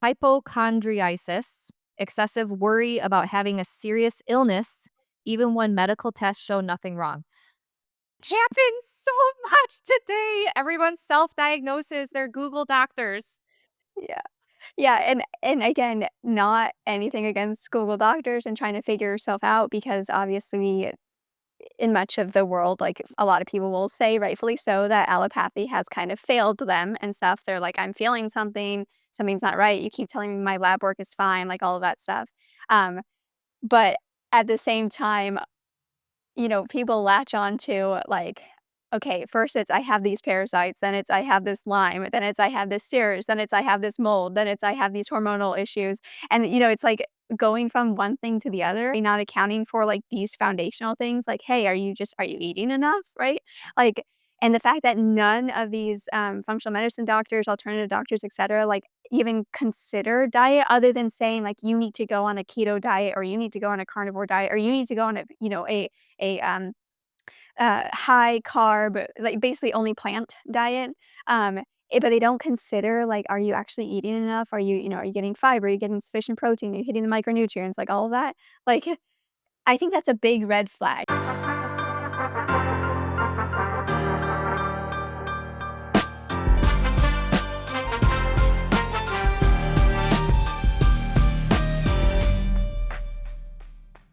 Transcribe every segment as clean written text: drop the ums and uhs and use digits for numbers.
hypochondriasis, excessive worry about having a serious illness, even when medical tests show nothing wrong. Happens so much today. Everyone self-diagnoses their Google doctors. Yeah. Yeah, and again, not anything against Google doctors and trying to figure yourself out because obviously in much of the world, like, a lot of people will say, rightfully so, that allopathy has kind of failed them and stuff. They're like, "I'm feeling something, something's not right. You keep telling me my lab work is fine," like, all of that stuff. But at the same time, people latch on to, like, okay, first it's I have these parasites, then it's I have this Lyme, then it's I have this Sears, then it's I have this mold, then it's I have these hormonal issues. And, it's like going from one thing to the other, not accounting for like these foundational things like, hey, are you eating enough? Right? Like, and the fact that none of these functional medicine doctors, alternative doctors, etc., like even consider diet other than saying like you need to go on a keto diet or you need to go on a carnivore diet or you need to go on a high carb, like, basically only plant diet, but they don't consider, like, are you actually eating enough? Are you getting fiber? Are you getting sufficient protein? Are you hitting the micronutrients? Like, all of that? Like, I think that's a big red flag.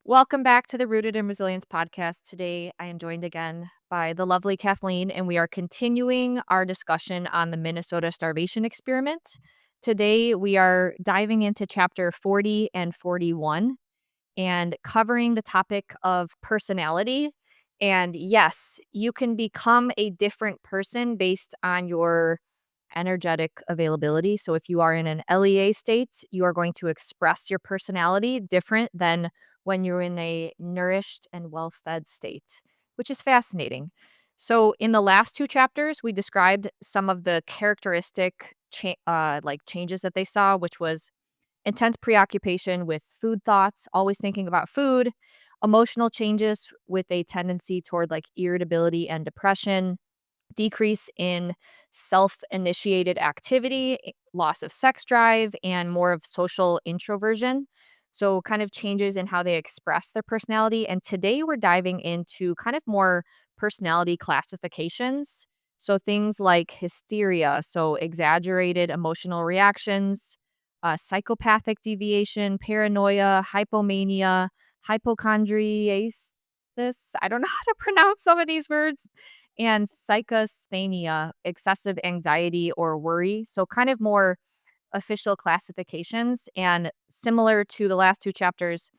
Welcome back to the Rooted in Resilience podcast. Today, I am joined again by the lovely Kathleen, and we are continuing our discussion on the Minnesota Starvation Experiment. Today, we are diving into chapter 40 and 41 and covering the topic of personality. And yes, you can become a different person based on your energetic availability. So if you are in an LEA state, you are going to express your personality different than when you're in a nourished and well-fed state, which is fascinating. So in the last two chapters, we described some of the characteristic changes that they saw, which was intense preoccupation with food thoughts, always thinking about food, emotional changes with a tendency toward like irritability and depression, decrease in self initiated activity, loss of sex drive, and more of social introversion. So, kind of changes in how they express their personality. And today we're diving into kind of more personality classifications. So, things like hysteria, so exaggerated emotional reactions, psychopathic deviation, paranoia, hypomania, hypochondriasis. I don't know how to pronounce some of these words and psychasthenia, excessive anxiety or worry. So, kind of more official classifications. And similar to the last two chapters,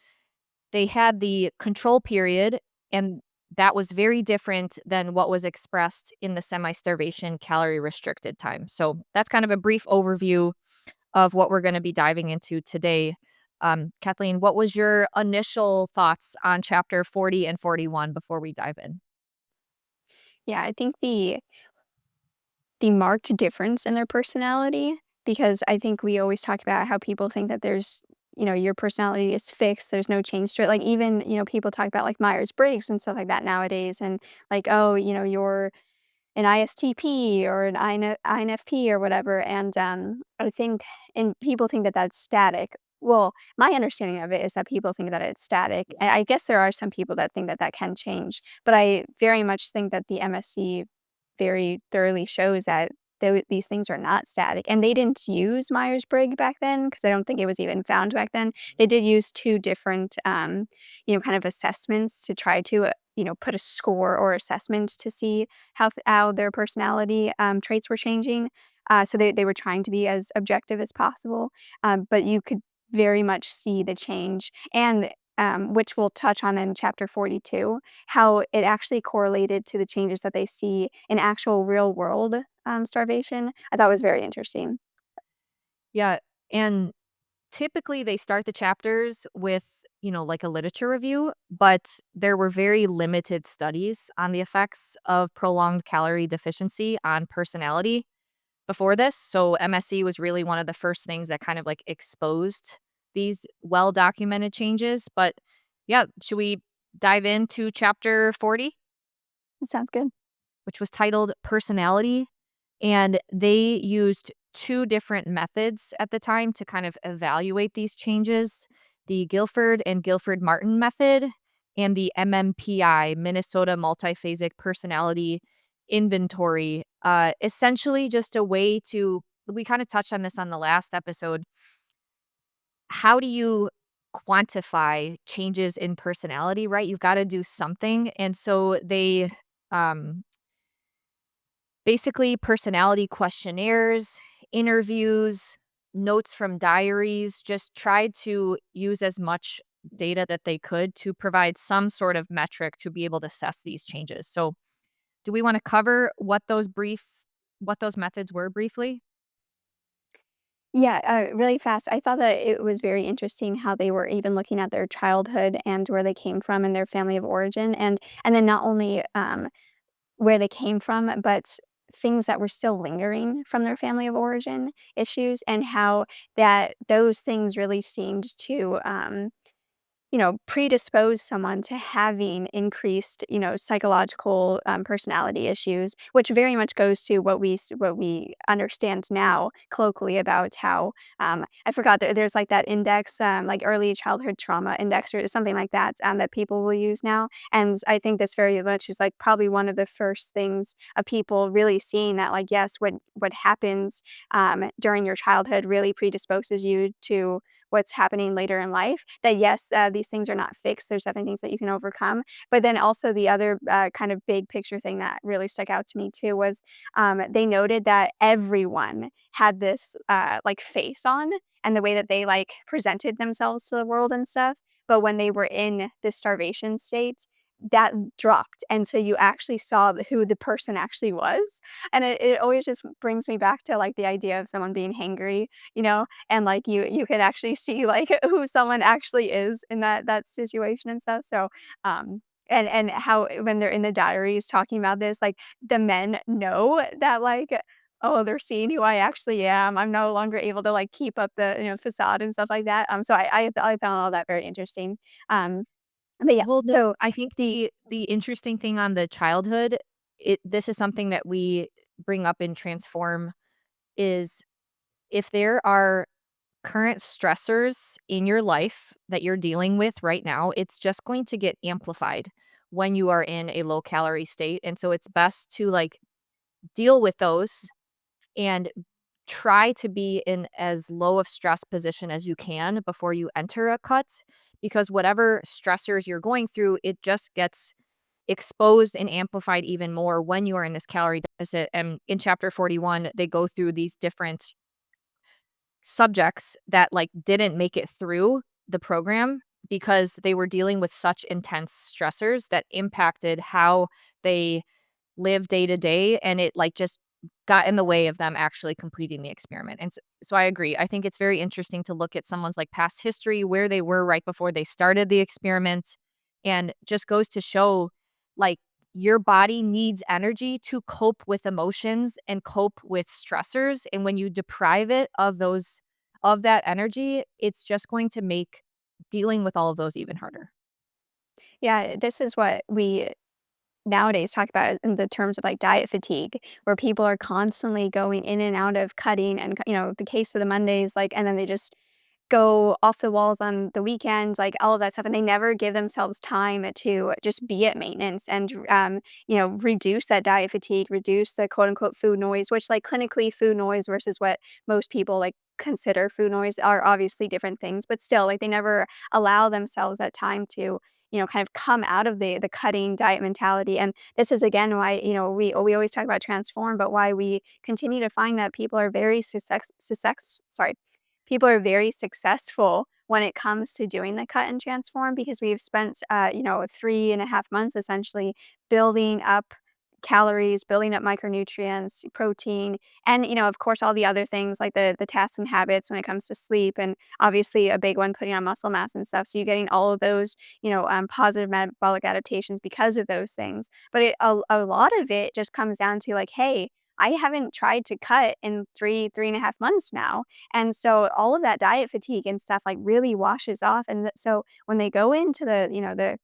they had the control period, and that was very different than what was expressed in the semi starvation calorie restricted time. So, that's kind of a brief overview of what we're going to be diving into today. Kathleen, what was your initial thoughts on chapter 40 and 41 before we dive in? Yeah, I think the marked difference in their personality because I think we always talk about how people think that your personality is fixed, there's no change to it. Like, even, people talk about, like, Myers-Briggs and stuff like that nowadays and, like, "Oh, you're an ISTP or an INFP or whatever," and, I think and people think that that's static. Well, my understanding of it is that people think that it's static. I guess there are some people that think that that can change, but I very much think that the MSC very thoroughly shows that these things are not static, and they didn't use Myers-Briggs back then because I don't think it was even found back then. They did use 2 different, kind of assessments to try to, put a score or assessment to see how their personality, traits were changing. So they were trying to be as objective as possible, but you could very much see the change and, which we'll touch on in chapter 42, how it actually correlated to the changes that they see in actual real world, starvation. I thought was very interesting. Yeah. And typically they start the chapters with, like a literature review, but there were very limited studies on the effects of prolonged calorie deficiency on personality before this. So MSC was really one of the first things that kind of like exposed these well documented changes. But yeah, should we dive into chapter 40, It sounds good. which was titled Personality? And they used two different methods at the time to kind of evaluate these changes, the Guilford and Guilford Martin method and the MMPI, Minnesota Multiphasic Personality Inventory. Essentially just a way to, we kind of touched on this on the last episode. How do you quantify changes in personality, right? You've got to do something. And so they um basically personality questionnaires, interviews, notes from diaries, just tried to use as much data that they could to provide some sort of metric to be able to assess these changes. So, do we want to cover what those methods were briefly? Yeah, really fast. I thought that it was very interesting how they were even looking at their childhood and where they came from and their family of origin, and then not only, where they came from, but things that were still lingering from their family of origin issues, and how that those things really seemed to, predispose someone to having increased, psychological, personality issues, which very much goes to what we understand now colloquially about how, I forgot there's like that index, like early childhood trauma index or something like that, that people will use now, and I think this very much is like probably one of the first things of people really seeing that like yes, what happens, during your childhood really predisposes you to what's happening later in life. That yes, these things are not fixed. There's definitely things that you can overcome. But then also the other kind of big picture thing that really stuck out to me too was they noted that everyone had this like face on and the way that they like presented themselves to the world and stuff. But when they were in this starvation state, that dropped. And so you actually saw who the person actually was. And it always just brings me back to like the idea of someone being hangry, and like you could actually see like who someone actually is in that situation and stuff. So and how when they're in the diaries talking about this, like the men know that like oh they're seeing who I actually am. I'm no longer able to like keep up the facade and stuff like that. So I found all that very interesting. Um but yeah, Well, no, so I think the the interesting thing on the childhood, this is something that we bring up in Transform is if there are current stressors in your life that you're dealing with right now, it's just going to get amplified when you are in a low calorie state. And so it's best to like deal with those and try to be in as low of stress position as you can before you enter a cut because whatever stressors you're going through, it just gets exposed and amplified even more when you are in this calorie deficit. And in chapter 41, they go through these different subjects that like didn't make it through the program because they were dealing with such intense stressors that impacted how they live day to day, and it, like, just got in the way of them actually completing the experiment, and so I agree. I think it's very interesting to look at someone's, like, past history, where they were right before they started the experiment, and just goes to show, like, your body needs energy to cope with emotions and cope with stressors, and when you deprive it of that energy, it's just going to make dealing with all of those even harder. yeah, this is what we nowadays talk about in the terms of like diet fatigue, where people are constantly going in and out of cutting and, the case of the Mondays, like, and then they just go off the walls on the weekends, like all of that stuff. And they never give themselves time to just be at maintenance and, reduce that diet fatigue, reduce the quote unquote food noise, which like clinically food noise versus what most people like consider food noise are obviously different things, but still like they never allow themselves that time to, kind of come out of the cutting diet mentality. And this is again why, we always talk about transform, but why we continue to find that people are very people are very successful when it comes to doing the cut and transform because we've spent, 3.5 months essentially building up calories, building up micronutrients, protein, and, of course, all the other things like the tasks and habits when it comes to sleep, and obviously a big one, putting on muscle mass and stuff. So you're getting all of those, positive metabolic adaptations because of those things. But a lot of it just comes down to like, hey, I haven't tried to cut in 3.5 months now. And so all of that diet fatigue and stuff like really washes off. And so when they go into the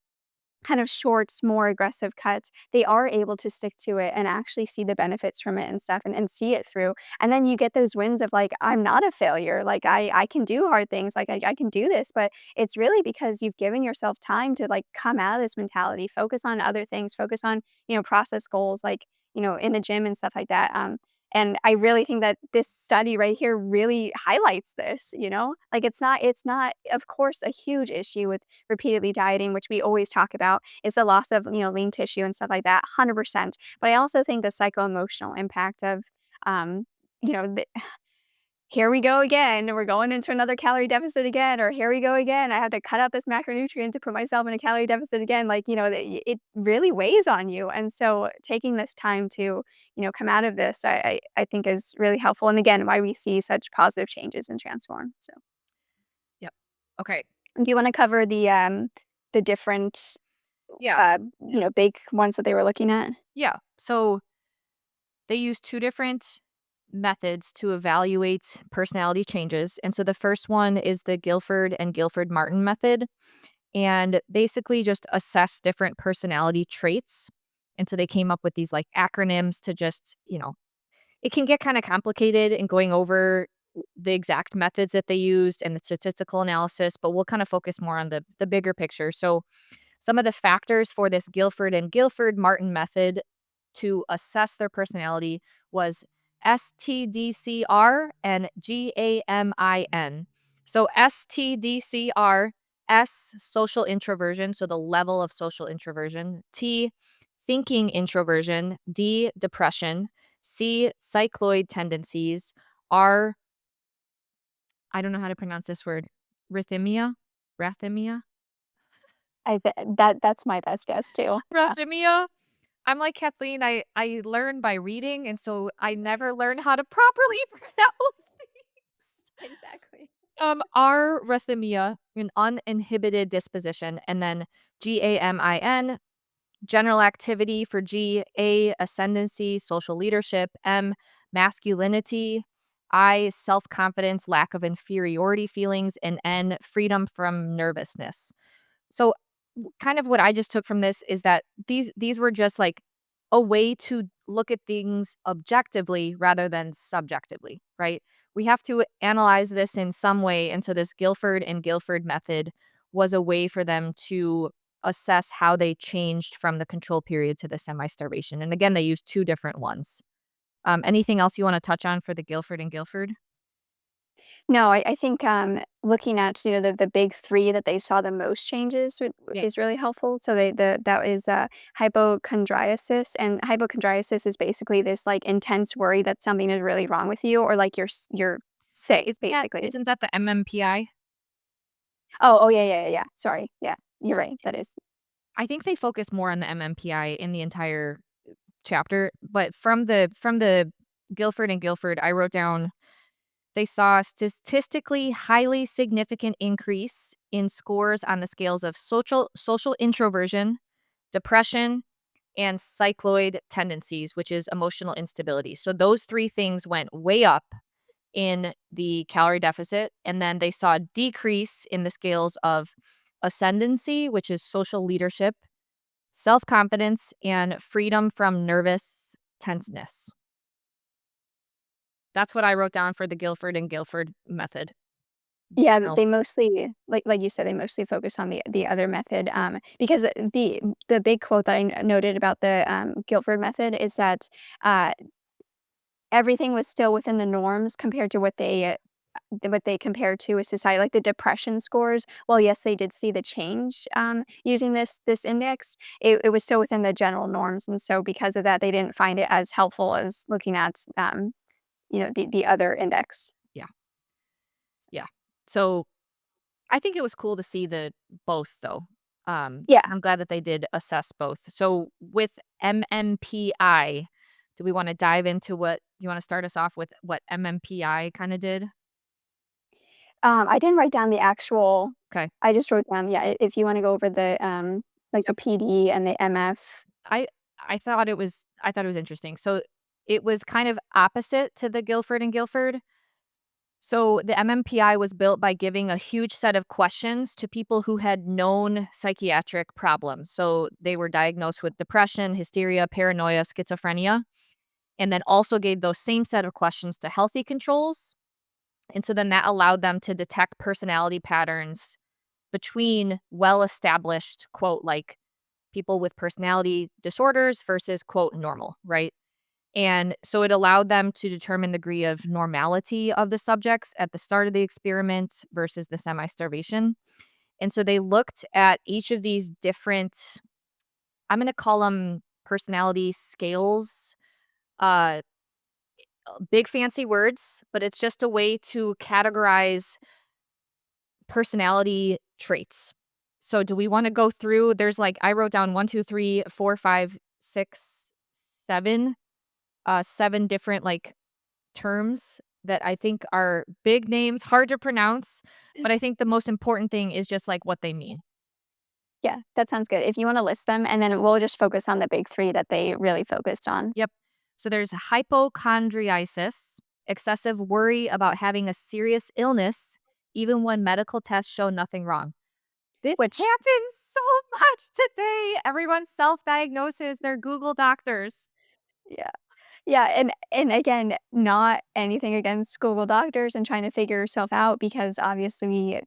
kind of shorts, more aggressive cuts, they are able to stick to it and actually see the benefits from it and stuff and see it through. And then you get those wins of like, I'm not a failure. Like I can do hard things. Like I can do this. But it's really because you've given yourself time to like come out of this mentality, focus on other things, focus on, process goals like, in the gym and stuff like that. And I really think that this study right here really highlights this, Like it's not of course a huge issue with repeatedly dieting, which we always talk about, is the loss of, lean tissue and stuff like that, 100%. But I also think the psycho-emotional impact of, um, you know, the here we go again, we're going into another calorie deficit again, or here we go again, I have to cut out this macronutrient to put myself in a calorie deficit again, like, it really weighs on you, and so taking this time to, come out of this, I think is really helpful, and again, why we see such positive changes and transform, so. Yep. Okay. Do you wanna cover the different, Yeah. big ones that they were looking at? Yeah. So they use two different methods to evaluate personality changes. And so the first one is the Guilford and Guilford Martin method, and basically just assess different personality traits. And so they came up with these like acronyms to just, it can get kind of complicated in going over the exact methods that they used and the statistical analysis, but we'll kind of focus more on the bigger picture. So some of the factors for this Guilford and Guilford Martin method to assess their personality was STDCR and GAMIN. So STDCR, S, social introversion, so the level of social introversion, T, thinking introversion, D, depression, C, cycloid tendencies, R, I don't know how to pronounce this word, rhythmia, rathymia, I th that's my best guess too. Yeah. rathymia. I'm like Kathleen, I learn by reading, and so I never learn how to properly pronounce things. Exactly. Arrhythmia, an uninhibited disposition, and then GAMIN, general activity for G, A, ascendancy, social leadership, M, masculinity, I, self-confidence, lack of inferiority feelings, and N, freedom from nervousness. So kind of what I just took from this is that these were just like a way to look at things objectively rather than subjectively, right? We have to analyze this in some way. And so this Guilford and Guilford method was a way for them to assess how they changed from the control period to the semi-starvation. And again, they used two different ones. Anything else you want to touch on for the Guilford and Guilford? No, I think, looking at, the big 3 that they saw the most changes Yeah. is really helpful. So that is, hypochondriasis, and hypochondriasis is basically this, like, intense worry that something is really wrong with you or, like, you're sick, basically. Isn't that the MMPI? Oh, yeah, yeah, yeah, yeah. Sorry. Yeah, you're right, that is. I think they focused more on the MMPI in the entire chapter, but from the Guilford and Guilford, I wrote down they saw a statistically highly significant increase in scores on the scales of social introversion, depression, and cycloid tendencies, which is emotional instability. So those three things went way up in the calorie deficit, and then they saw a decrease in the scales of ascendancy, which is social leadership, self-confidence, and freedom from nervous tenseness. That's what I wrote down for the Guilford and Guilford method. Yeah, Oh, they mostly like you said, they mostly focus on the other method, because the big quote that I noted about the, Guilford method is that, uh, everything was still within the norms compared to what they compared to a society, like the depression scores. Well, yes, they did see the change, using this index, it was still within the general norms, and so because of that, they didn't find it as helpful as looking at, the other index. yeah, yeah. So I think it was cool to see the both though. Yeah. I'm glad that they did assess both. So with MMPI, do we want to dive into what do you want to start us off with what MMPI kind of did? I didn't write down the actual Okay. I just wrote down, yeah, if you wanna go over the, like, the Yep. PD and the MF. I I thought it was interesting. So it was kind of opposite to the Guilford and Guilford. So the MMPI was built by giving a huge set of questions to people who had known psychiatric problems. So they were diagnosed with depression, hysteria, paranoia, schizophrenia, and then also gave those same set of questions to healthy controls. And so then that allowed them to detect personality patterns between well-established, quote, like people with personality disorders versus, quote, normal, right? And so it allowed them to determine the degree of normality of the subjects at the start of the experiment versus the semi-starvation. And so they looked at each of these different, I'm going to call them personality scales, uh, big fancy words, but it's just a way to categorize personality traits. So do we want to go through? There's like, I wrote down 1, 2, 3, 4, 5, 6, 7, 7 different like terms that I think are big names, hard to pronounce, but I think the most important thing is just like what they mean. Yeah, that sounds good. If you wanna list them, and then we'll just focus on the big 3 that they really focused on, Yep. So there's hypochondriasis, excessive worry about having a serious illness, even when medical tests show nothing wrong. This which happens so much today. Everyone self-diagnoses their Google doctors. yeah. Yeah, and again, not anything against Google doctors and trying to figure yourself out because obviously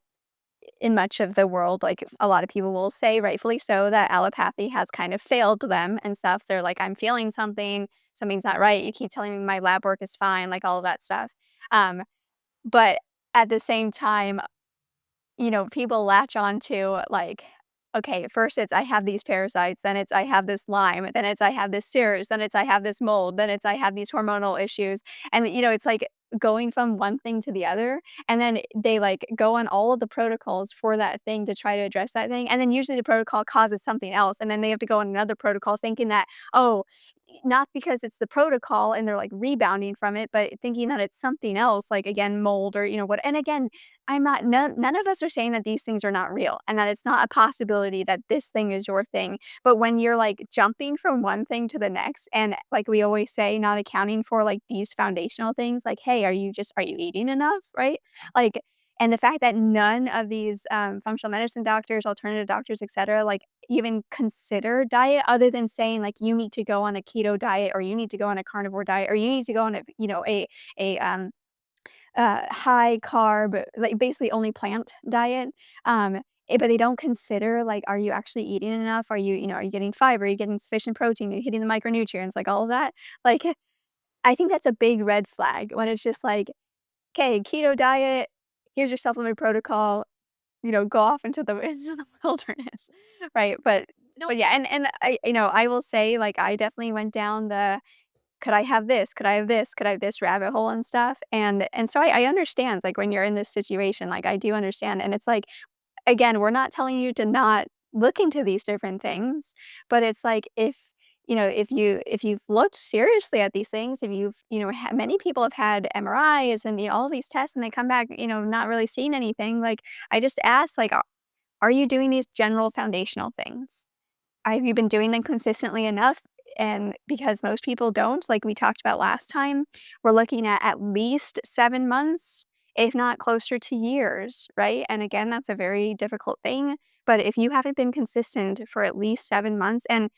in much of the world, like, a lot of people will say, rightfully so, that allopathy has kind of failed them and stuff. They're like, "I'm feeling something, something's not right. You keep telling me my lab work is fine," like, all of that stuff. Um, but at the same time, people latch on to like, okay, first it's I have these parasites, then it's I have this Lyme, then it's I have this SIRS, then it's I have this mold, then it's I have these hormonal issues. And it's like going from one thing to the other. And then they like go on all of the protocols for that thing to try to address that thing. And then usually the protocol causes something else. And then they have to go on another protocol thinking that, oh, not because it's the protocol and they're like rebounding from it, but thinking that it's something else, like again, mold or what. And again, I'm not none of us are saying that these things are not real and that it's not a possibility that this thing is your thing. But when you're like jumping from one thing to the next and like we always say, not accounting for like these foundational things, like, hey, are you eating enough? Right? Like and the fact that none of these functional medicine doctors, alternative doctors, etc., like even consider diet other than saying like you need to go on a keto diet or you need to go on a carnivore diet or you need to go on a high carb, like, basically only plant diet, but they don't consider, like, are you actually eating enough? Are you getting fiber? Are you getting sufficient protein? Are you hitting the micronutrients? Like, all of that? Like, I think that's a big red flag when it's just like, "Okay, keto diet, here's your supplement protocol, go off into the into the wilderness." Right? No, But yeah, and I will say, like, I definitely went down the could I have this? Could I have this? Could I have this rabbit hole and stuff? And so I understand, like, when you're in this situation, like, I do understand, and it's like, again, we're not telling you to not look into these different things, but it's like if you've looked seriously at these things, if you've many people have had MRIs and all these tests and they come back, not really seeing anything, like, I just ask, like, are you doing these general foundational things? Have you been doing them consistently enough? And because most people don't, like we talked about last time, we're looking at least 7 months, if not closer to years, right? And again, that's a very difficult thing, but if you haven't been consistent for at least 7 months and,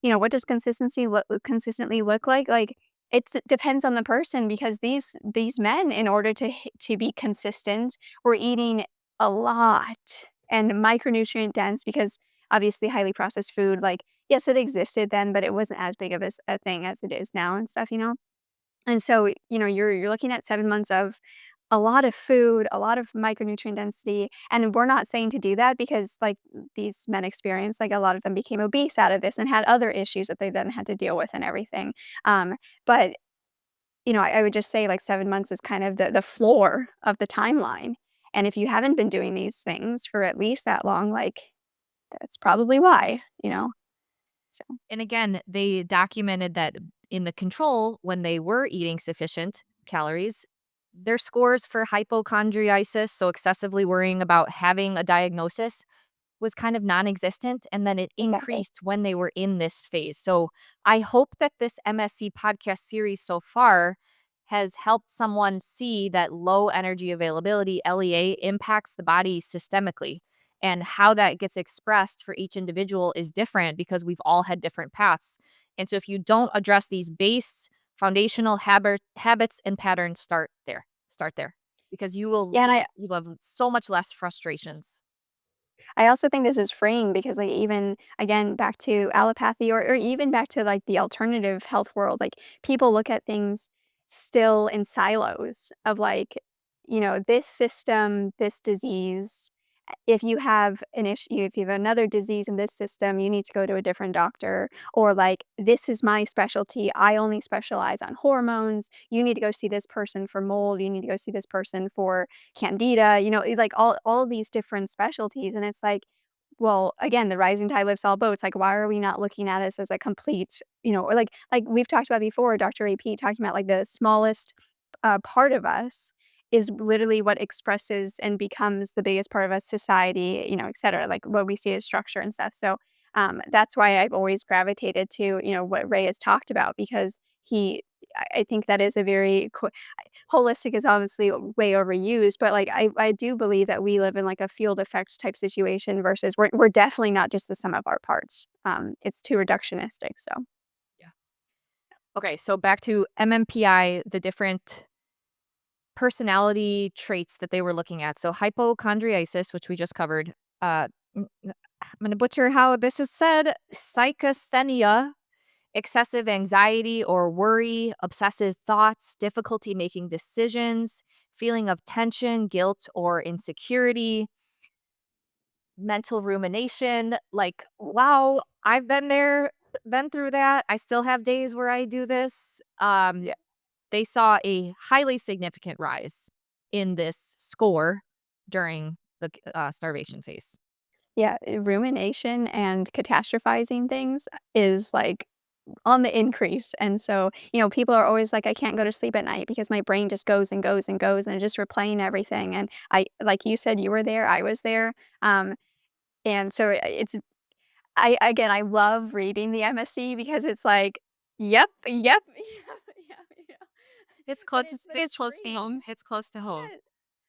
what does consistently look like? Like, it depends on the person because these men, in order to be consistent, were eating a lot and micronutrient dense because obviously highly processed food, like, yes, it existed then, but it wasn't as big of a thing as it is now and stuff, you know? And so, you're looking at 7 months of a lot of food, a lot of micronutrient density, and we're not saying to do that because, like, these men experienced, like, a lot of them became obese out of this and had other issues that they then had to deal with and everything. But, I would just say, like, 7 months is kind of the floor of the timeline, and if you haven't been doing these things for at least that long, like, that's probably why, so and again, they documented that in the control, when they were eating sufficient calories, their scores for hypochondriasis, so excessively worrying about having a diagnosis, was kind of non-existent, and then it exactly. increased when they were in this phase. So I hope that this MSC podcast series so far has helped someone see that low energy availability, LEA, impacts the body systemically. And how that gets expressed for each individual is different because we've all had different paths. And so if you don't address these base foundational habits and patterns, start there. Start there because Yeah, and you will have so much less frustrations. I also think this is freeing because, like, even again, back to allopathy or even back to like the alternative health world, like people look at things still in silos of like, this system, this disease. If you have an issue, if you have another disease in this system, you need to go to a different doctor. Or like, this is my specialty. I only specialize on hormones. You need to go see this person for mold. You need to go see this person for candida, it's like all of these different specialties. And it's like, well, again, the rising tide lifts all boats. Like, why are we not looking at us as a complete, or like we've talked about before, Dr. AP talking about like the smallest part of us is literally what expresses and becomes the biggest part of a society, et cetera, like what we see as structure and stuff. So that's why I've always gravitated to, what Ray has talked about because I think that is a very holistic is obviously way overused, but like I do believe that we live in like a field effect type situation versus we're definitely not just the sum of our parts. It's too reductionistic. So Yeah. Okay, so back to MMPI, the different personality traits that they were looking at. So hypochondriasis, which we just covered. I'm going to butcher how this is said. Psychasthenia, excessive anxiety or worry, obsessive thoughts, difficulty making decisions, feeling of tension, guilt, or insecurity, mental rumination. Like, wow, I've been there, been through that. I still have days where I do this. They saw a highly significant rise in this score during the starvation phase. yeah, rumination and catastrophizing things is like on the increase. And so, people are always like, I can't go to sleep at night because my brain just goes and goes and goes and it's just replaying everything. And like you said, you were there, I was there. Um, and so again, I love reading the MSC because it's like, yep, yep, yep, yeah. But it's freeing. It's close to home. Yeah,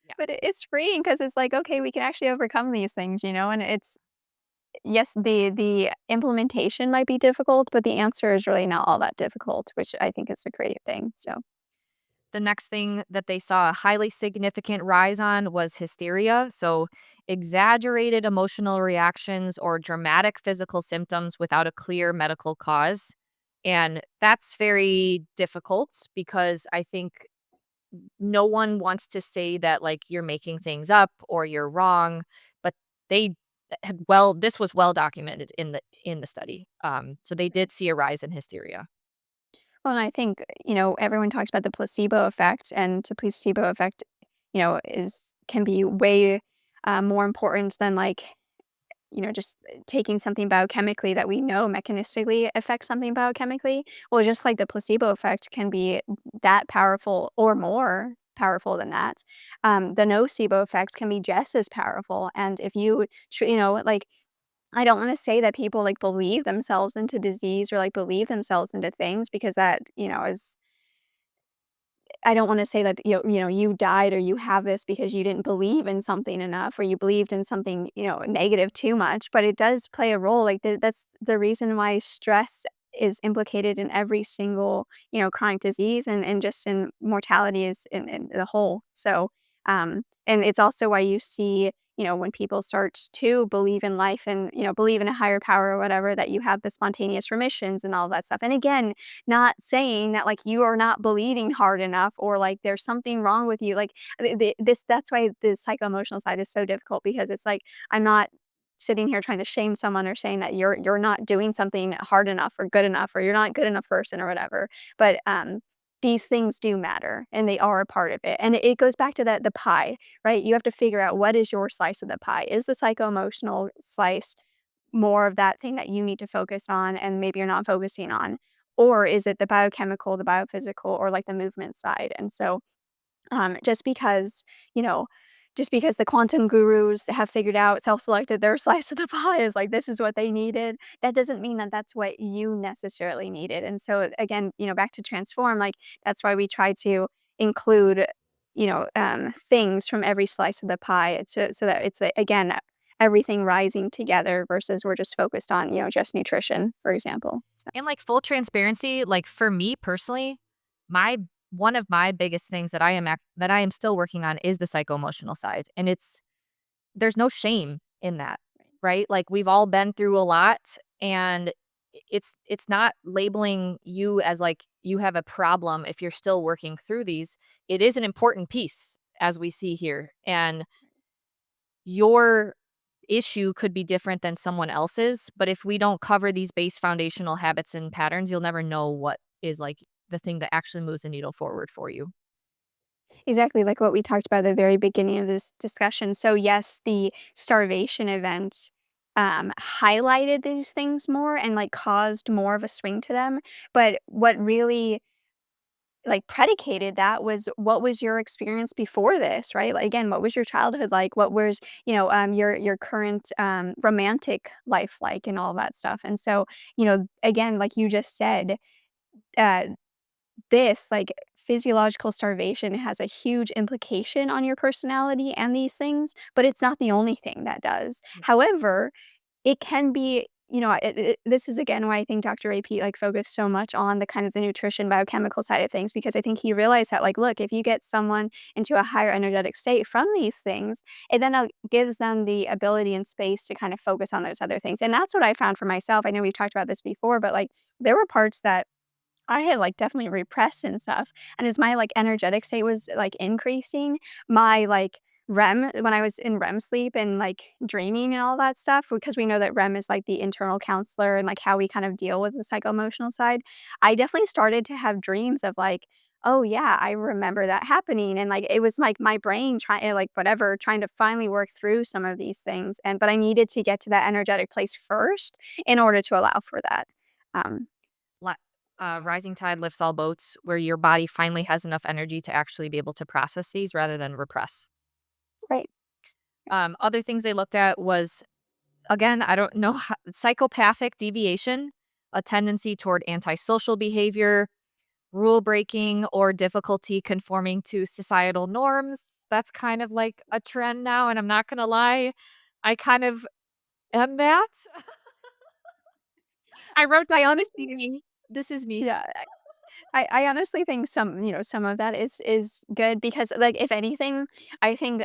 Yeah. but it's freeing because it's like, okay, we can actually overcome these things, and it's yes, the implementation might be difficult, but the answer is really not all that difficult, which I think is a great thing. So, The next thing that they saw a highly significant rise on was hysteria. So, exaggerated emotional reactions or dramatic physical symptoms without a clear medical cause. And that's very difficult because I think no one wants to say that like you're making things up or you're wrong, but they this was well documented in the study. So they did see a rise in hysteria. well, and I think, everyone talks about the placebo effect, and the placebo effect, is can be way more important than like just taking something biochemically that we know mechanistically affects something biochemically. Well, just like the placebo effect can be that powerful or more powerful than that. The nocebo effect can be just as powerful. And if you, like, I don't want to say that people like believe themselves into disease or like believe themselves into things because that, is I don't wanna say that, you died or you have this because you didn't believe in something enough or you believed in something, negative too much, but it does play a role, like, that's the reason why stress is implicated in every single, chronic disease and just in mortality is in the whole. So, and it's also why you see, when people start to believe in life and, believe in a higher power or whatever, that you have the spontaneous remissions and all that stuff, and again, not saying that, like, you are not believing hard enough or, like, there's something wrong with you, like, that's why the psycho-emotional side is so difficult because it's like, I'm not sitting here trying to shame someone or saying that you're not doing something hard enough or good enough or you're not a good enough person or whatever, but, these things do matter, and they are a part of it, and it goes back to the pie, right? You have to figure out what is your slice of the pie. Is the psycho-emotional slice more of that thing that you need to focus on and maybe you're not focusing on? Or is it the biochemical, the biophysical, or like the movement side? And so, just because, you know, just because the quantum gurus have figured out self-selected their slice of the pie is like, this is what they needed, that doesn't mean that that's what you necessarily needed. And so again, back to transform, like, that's why we try to include, things from every slice of the pie so that it's, again, everything rising together versus we're just focused on, just nutrition, for example. So And, like, full transparency, like, for me personally, my one of my biggest things that I am still working on is the psycho-emotional side, and there's no shame in that, right? Like, we've all been through a lot, and it's not labeling you as, like, you have a problem if you're still working through these. It is an important piece, as we see here, and your issue could be different than someone else's, but if we don't cover these base foundational habits and patterns, you'll never know what is, like, the thing that actually moves the needle forward for you. exactly like what we talked about at the very beginning of this discussion. So yes, the starvation event highlighted these things more and like caused more of a swing to them. But what really like predicated that was what was your experience before this, right? Like, again, what was your childhood like? What was, your current romantic life like and all that stuff. And so, again, like you just said, uh, this, like, physiological starvation has a huge implication on your personality and these things, but it's not the only thing that does. However, it can be, this is again why I think Dr. AP, like, focused so much on the kind of the nutrition biochemical side of things because I think he realized that, like, look, if you get someone into a higher energetic state from these things, it then, gives them the ability and space to kind of focus on those other things, and that's what I found for myself. I know we've talked about this before, but, like, there were parts that I had, like, definitely repressed and stuff, and as my, like, energetic state was, like, increasing, my, like, REM when I was in REM sleep and, like, dreaming and all that stuff, because we know that REM is, like, the internal counselor and, like, how we kind of deal with the psycho-emotional side, I definitely started to have dreams of, like, "Oh, yeah, I remember that happening," and, like, it was, like, my brain trying like, whatever, trying to finally work through some of these things, but I needed to get to that energetic place first in order to allow for that. Um Li Rising tide lifts all boats, where your body finally has enough energy to actually be able to process these rather than repress. Right. Other things they looked at was, again, I don't know ho psychopathic deviation, a tendency toward antisocial behavior, rule breaking, or difficulty conforming to societal norms. That's kind of like a trend now, and I'm not gonna lie, I kind of am that. I wrote down, I "This is honestly me. This is me." yeah, I honestly think some of that is good because, like, if anything, I think,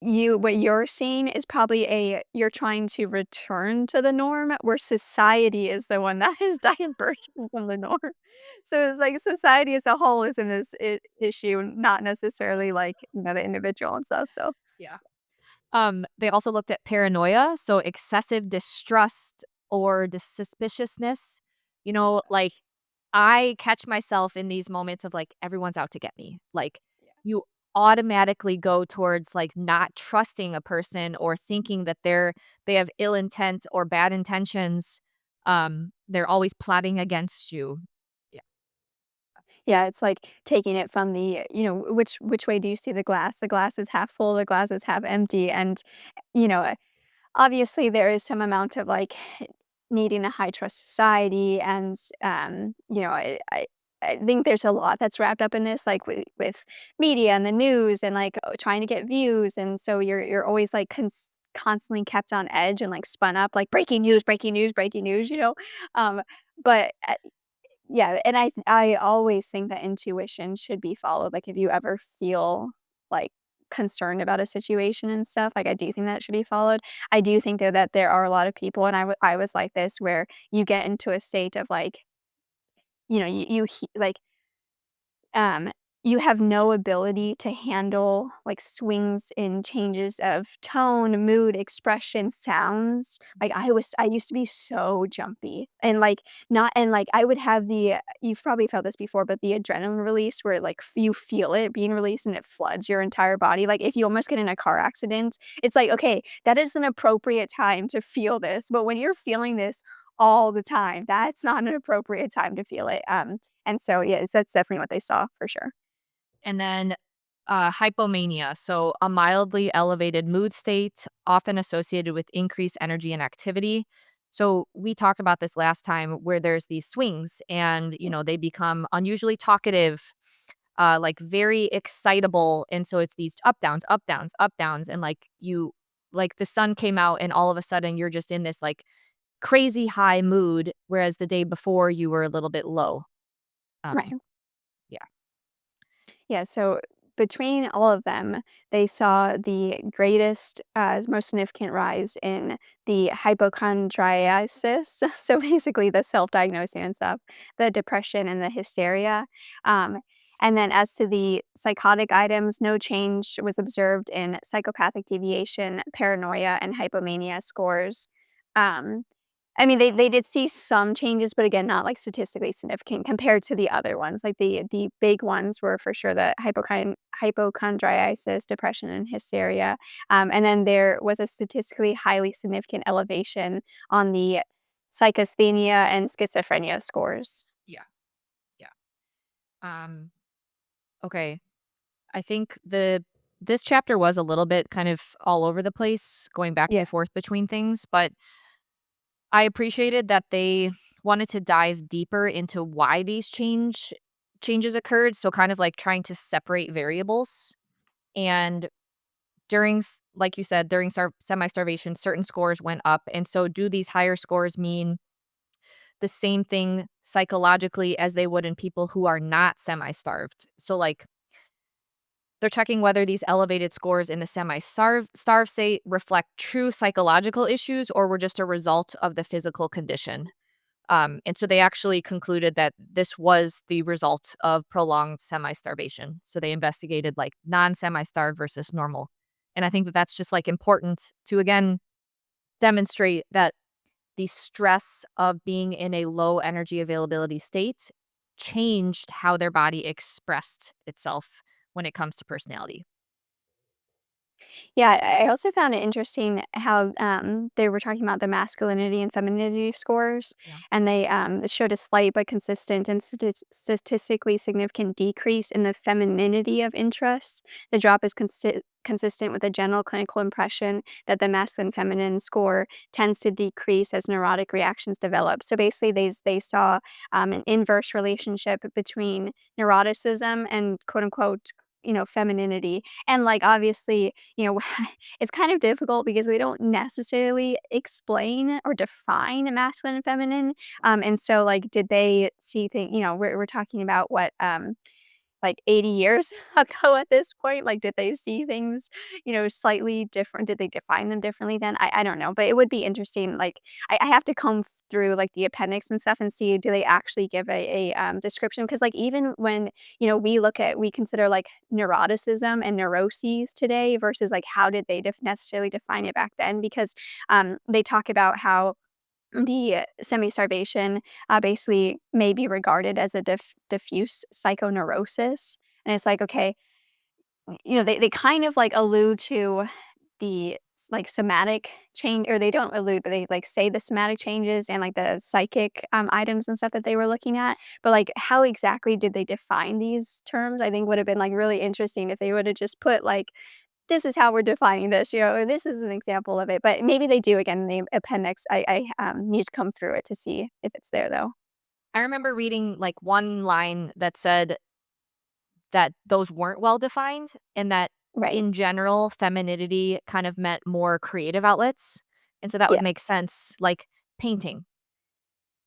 what you're seeing is probably you're trying to return to the norm, where society is the one that is diverging from the norm. So, it's like society as a whole is in this issue, not necessarily, like, the individual and stuff, so Yeah. They also looked at paranoia, so excessive distrust or suspiciousness. Like, I catch myself in these moments of, like, everyone's out to get me. Like, you automatically go towards, like, not trusting a person or thinking that they have ill intent or bad intentions. They're always plotting against you. Yeah. yeah, it's like taking it from the, which way do you see the glass? The glass is half full, the glass is half empty, and, you know obviously, there is some amount of, like, needing a high trust society and, I think there's a lot that's wrapped up in this, like, with media and the news and, like, trying to get views, and so you're always, like, constantly kept on edge and, like, spun up, like, "Breaking news, breaking news, breaking news," you know? But, yeah, and I always think that intuition should be followed, like, if you ever feel, like, concerned about a situation and stuff, like, I do think that should be followed. I do think, though, that there are a lot of people, and I was like this, where you get into a state of, like, like, um, you have no ability to handle, like, swings in changes of tone, mood, expression, sounds. Like, I used to be so jumpy and, like, not and, like, I would have you've probably felt this before, but the adrenaline release where, like, you feel it being released and it floods your entire body. Like, if you almost get in a car accident, it's like, "Okay, that is an appropriate time to feel this." But when you're feeling this all the time, that's not an appropriate time to feel it. And so, yes, that's definitely what they saw for sure. And then Hypomania, so a mildly elevated mood state, often associated with increased energy and activity. So we talked about this last time where there's these swings and, they become unusually talkative, like very excitable. And so it's these up downs, up downs, up downs. And like the sun came out and all of a sudden you're just in this like crazy high mood, whereas the day before you were a little bit low. Right. Um, yeah. Yeah, so between all of them, they saw the greatest, most significant rise in the hypochondriasis, so basically the self-diagnosing and stuff, the depression and the hysteria. Um, and then as to the psychotic items, no change was observed in psychopathic deviation, paranoia, and hypomania scores. Um, I mean, they did see some changes, but again, not, like, statistically significant compared to the other ones, like, the big ones were for sure the hypochondriasis, depression, and hysteria, and then there was a statistically highly significant elevation on the psychasthenia and schizophrenia scores. Yeah. Yeah. Um, okay. I think this chapter was a little bit kind of all over the place, going back Yeah, and forth between things, but I appreciated that they wanted to dive deeper into why these changes occurred, so kind of like trying to separate variables. And like you said, during semi-starvation, certain scores went up, and so do these higher scores mean the same thing psychologically as they would in people who are not semi-starved? So like they're checking whether these elevated scores in the semi-starve state reflect true psychological issues or were just a result of the physical condition. And so they actually concluded that this was the result of prolonged semi-starvation. So they investigated like non-semi-starved versus normal. And I think that that's just like important to again demonstrate that the stress of being in a low energy availability state changed how their body expressed itself when it comes to personality. Yeah, I also found it interesting how, they were talking about the masculinity and femininity scores, Yeah. and they, showed a slight but consistent and statistically significant decrease in the femininity of interest. The drop is consistent with the general clinical impression that the masculine feminine score tends to decrease as neurotic reactions develop. So basically, they saw, an inverse relationship between neuroticism and quote unquote, femininity. And like obviously, it's kind of difficult because we don't necessarily explain or define masculine and feminine. And so like did they see things, we're talking about what like 80 years ago at this point? Like, did they see things, slightly different? Did they define them differently then? I don't know, but it would be interesting. Like, I have to comb through like the appendix and stuff and see do they actually give a description? Because like even when we consider like neuroticism and neuroses today versus like how did they necessarily define it back then? Because they talk about how the semi-starvation, basically may be regarded as a diffuse psychoneurosis, and it's like, okay, they kind of, like, allude to the like, somatic change or they don't allude, but they, like, say the somatic changes and, like, the psychic, items and stuff that they were looking at, but, like, how exactly did they define these terms, I think would have been, like, really interesting if they woulda just put, like, this is how we're defining this, or this is an example of it, but maybe they do again in the appendix. Need to come through it to see if it's there though. I remember reading like one line that said that those weren't well defined and that Right. in general, femininity kind of meant more creative outlets. And so that would Yeah. make sense. Like painting,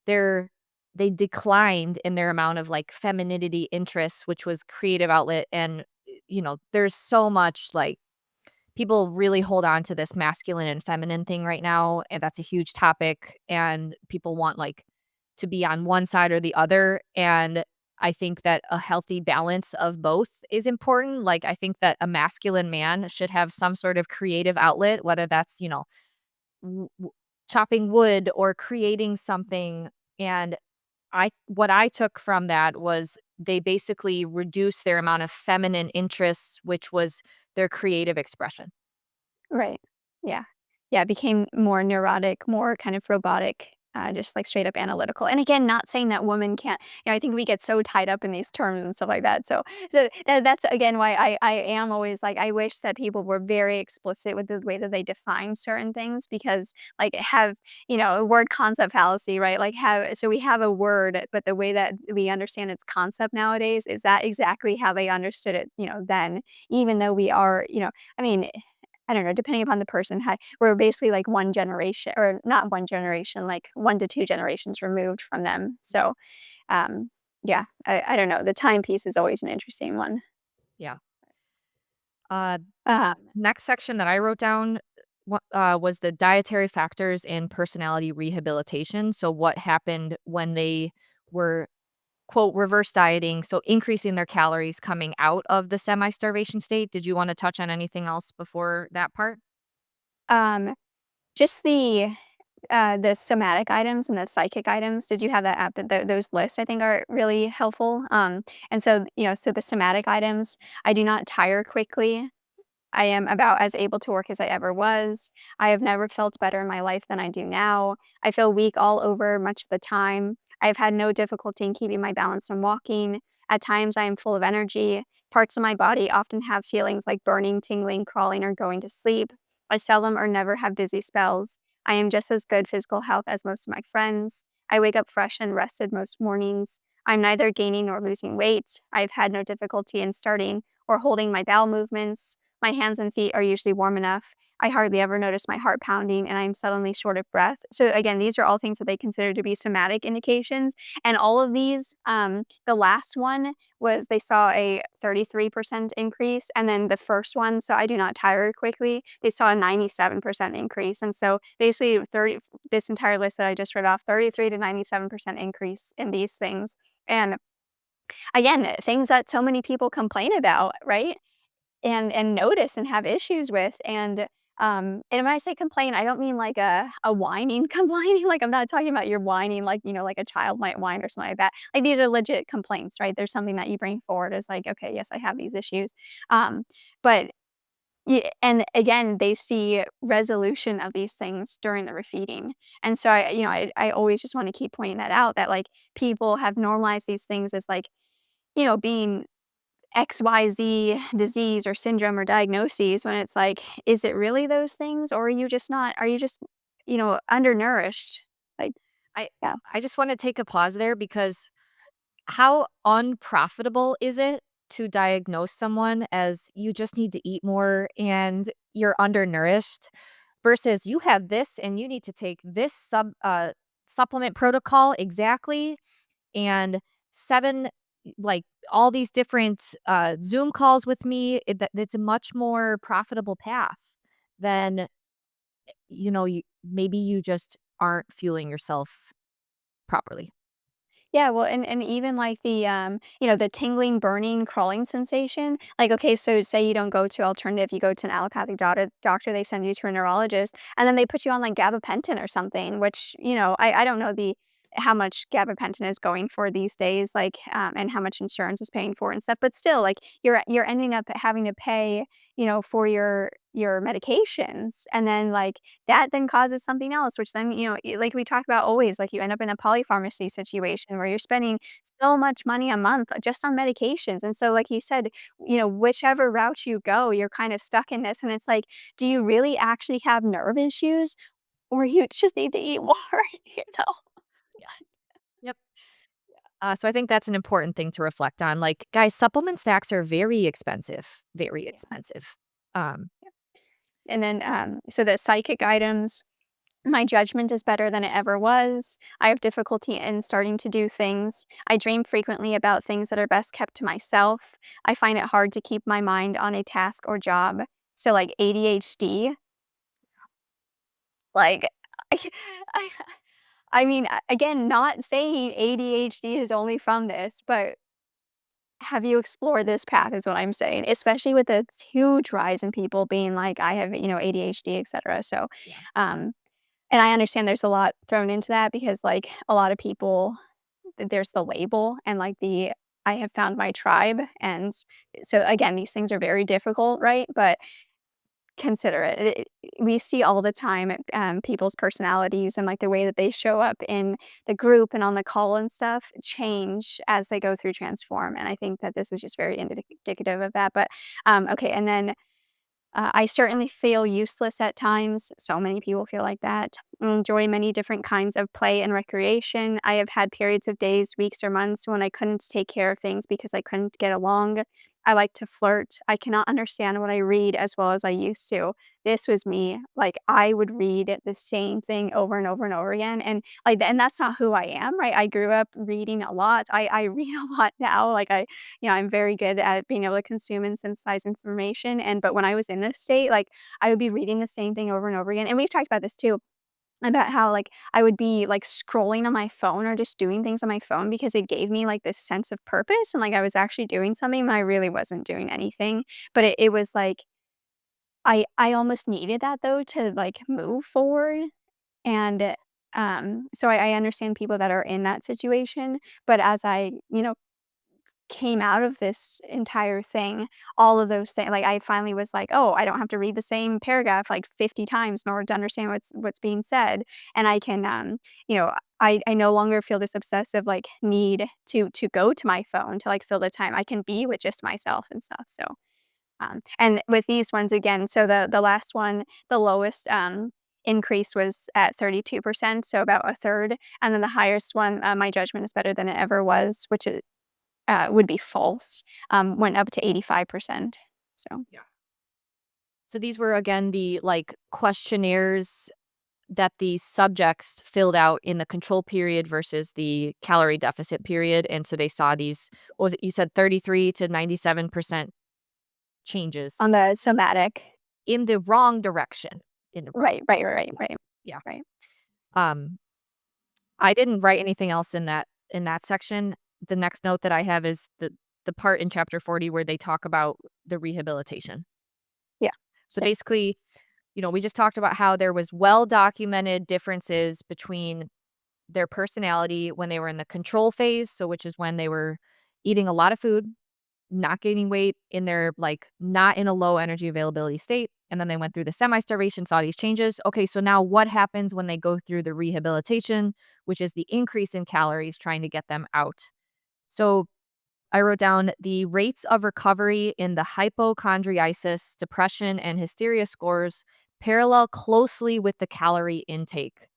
they're they declined in their amount of like femininity interests, which was creative outlet. And there's so much like people really hold on to this masculine and feminine thing right now, and that's a huge topic, and people want, like, to be on one side or the other, and I think that a healthy balance of both is important, like, I think that a masculine man should have some sort of creative outlet, whether that's, w w chopping wood or creating something, and what I took from that was they basically reduced their amount of feminine interests, which was their creative expression. Right. Yeah. Yeah, it became more neurotic, more kind of robotic, just like straight up analytical. And again, not saying that women can't, I think we get so tied up in these terms and stuff like that. So that's again why I am always like, I wish that people were very explicit with the way that they define certain things, because like have, a word concept fallacy, right? Like have, so we have a word, but the way that we understand its concept nowadays is that exactly how they understood it, then, even though we are, I mean, I don't know, depending upon the person, we're basically like one generation, or not one generation, like 1 to 2 generations removed from them. So, um, yeah, I don't know. The time piece is always an interesting one. Yeah. Uh, Um, Next section that I wrote down was the dietary factors in personality rehabilitation. So, what happened when they were, quote, reverse dieting? So, increasing their calories coming out of the semi starvation state. Did you want to touch on anything else before that part? um, just the somatic items and the psychic items. Did you have that app? Those lists I think are really helpful. And so, so the somatic items, I do not tire quickly. I am about as able to work as I ever was. I have never felt better in my life than I do now. I feel weak all over much of the time. I've had no difficulty in keeping my balance when walking. At times, I am full of energy. Parts of my body often have feelings like burning, tingling, crawling, or going to sleep. I seldom or never have dizzy spells. I am just as good physical health as most of my friends. I wake up fresh and rested most mornings. I'm neither gaining nor losing weight. I've had no difficulty in starting or holding my bowel movements. My hands and feet are usually warm enough. I hardly ever notice my heart pounding, and I'm suddenly short of breath. So again, these are all things that they consider to be somatic indications. And all of these, the last one was they saw a 33% increase. And then the first one, so I do not tire quickly, they saw a 97% increase. And so basically 30, this entire list that I just read off, 33 to 97% increase in these things. And again, things that so many people complain about, right? And notice and have issues with. And when I say complain, I don't mean like a whining complaining. Like I'm not talking about you're whining like, like a child might whine or something like that. Like these are legit complaints, right? There's something that you bring forward as like, okay, yes, I have these issues. But yeah, and again, they see resolution of these things during the refeeding. And so I always just want to keep pointing that out, that like people have normalized these things as like, being XYZ disease or syndrome or diagnoses, when it's like, is it really those things, or are you just, undernourished? Like, I yeah. I just want to take a pause there because how unprofitable is it to diagnose someone as you just need to eat more and you're undernourished versus you have this and you need to take this supplement protocol exactly and 7 like all these different Zoom calls with me. It's a much more profitable path than maybe you just aren't fueling yourself properly. Yeah, well, and even like the tingling, burning, crawling sensation. Like, okay, so say you don't go to alternative, you go to an allopathic doctor, they send you to a neurologist, and then they put you on like gabapentin or something, which, I don't know how much gabapentin is going for these days, like, and how much insurance is paying for and stuff. But still, like, you're ending up having to pay, for your medications, and then like that then causes something else, which then, like we talk about always, like you end up in a polypharmacy situation where you're spending so much money a month just on medications. And so, like you said, whichever route you go, you're kind of stuck in this. And it's like, do you really actually have nerve issues, or you just need to eat more? you know? Yeah. Yep. So I think that's an important thing to reflect on. Like, guys, supplement stacks are very expensive, very Yeah. expensive. Um, And then, so the psychic items, my judgment is better than it ever was. I have difficulty in starting to do things. I dream frequently about things that are best kept to myself. I find it hard to keep my mind on a task or job. So, like ADHD, like, I, I, I mean, again, not saying ADHD is only from this, but have you explored this path is what I'm saying, especially with this huge rise in people being like, I have, ADHD, etc. So, yeah. um, and I understand there's a lot thrown into that because, like, a lot of people, there's the label and, like, I have found my tribe, and so, again, these things are very difficult, right? But consider it. We see all the time, people's personalities and, like, the way that they show up in the group and on the call and stuff change as they go through transform, and I think that this is just very indicative of that, but, okay, and then I certainly feel useless at times. So many people feel like that. Enjoy many different kinds of play and recreation. I have had periods of days, weeks, or months when I couldn't take care of things because I couldn't get along. I like to flirt. I cannot understand what I read as well as I used to. This was me. Like, I would read the same thing over and over and over again. And and that's not who I am, right? I grew up reading a lot. I read a lot now. I'm very good at being able to consume and synthesize information, but when I was in this state, like, I would be reading the same thing over and over again, and we've talked about this too, about how, like, I would be, like, scrolling on my phone or just doing things on my phone because it gave me, like, this sense of purpose and, like, I was actually doing something when I really wasn't doing anything, but it was like I almost needed that though to, like, move forward, and, so I understand people that are in that situation, but as I came out of this entire thing, all of those things like, I finally was like, "Oh, I don't have to read the same paragraph, like, 50 times in order to understand what's being said, and I can, I no longer feel this obsessive, like, need to go to my phone to, like, fill the time. I can be with just myself and stuff, so, and with these ones again, so the last one, the lowest, increase was at 32%, so about a third, and then the highest one, my judgment is better than it ever was, which is would be false, went up to 85%. So, Yeah. So these were again the like questionnaires that the subjects filled out in the control period versus the calorie deficit period. And so they saw these, what was it? You said 33 to 97% changes on the somatic. in the wrong direction. In the wrong. Right. Yeah. Right. Um, I didn't write anything else in that section. The next note that I have is the part in chapter 40 where they talk about the rehabilitation. Yeah. So Same. basically, we just talked about how there was well documented differences between their personality when they were in the control phase, so which is when they were eating a lot of food, not gaining weight in their like not in a low energy availability state, and then they went through the semi-starvation, saw these changes. Okay, so now what happens when they go through the rehabilitation, which is the increase in calories trying to get them out. So I wrote down the rates of recovery in the hypochondriasis, depression, and hysteria scores parallel closely with the calorie intake.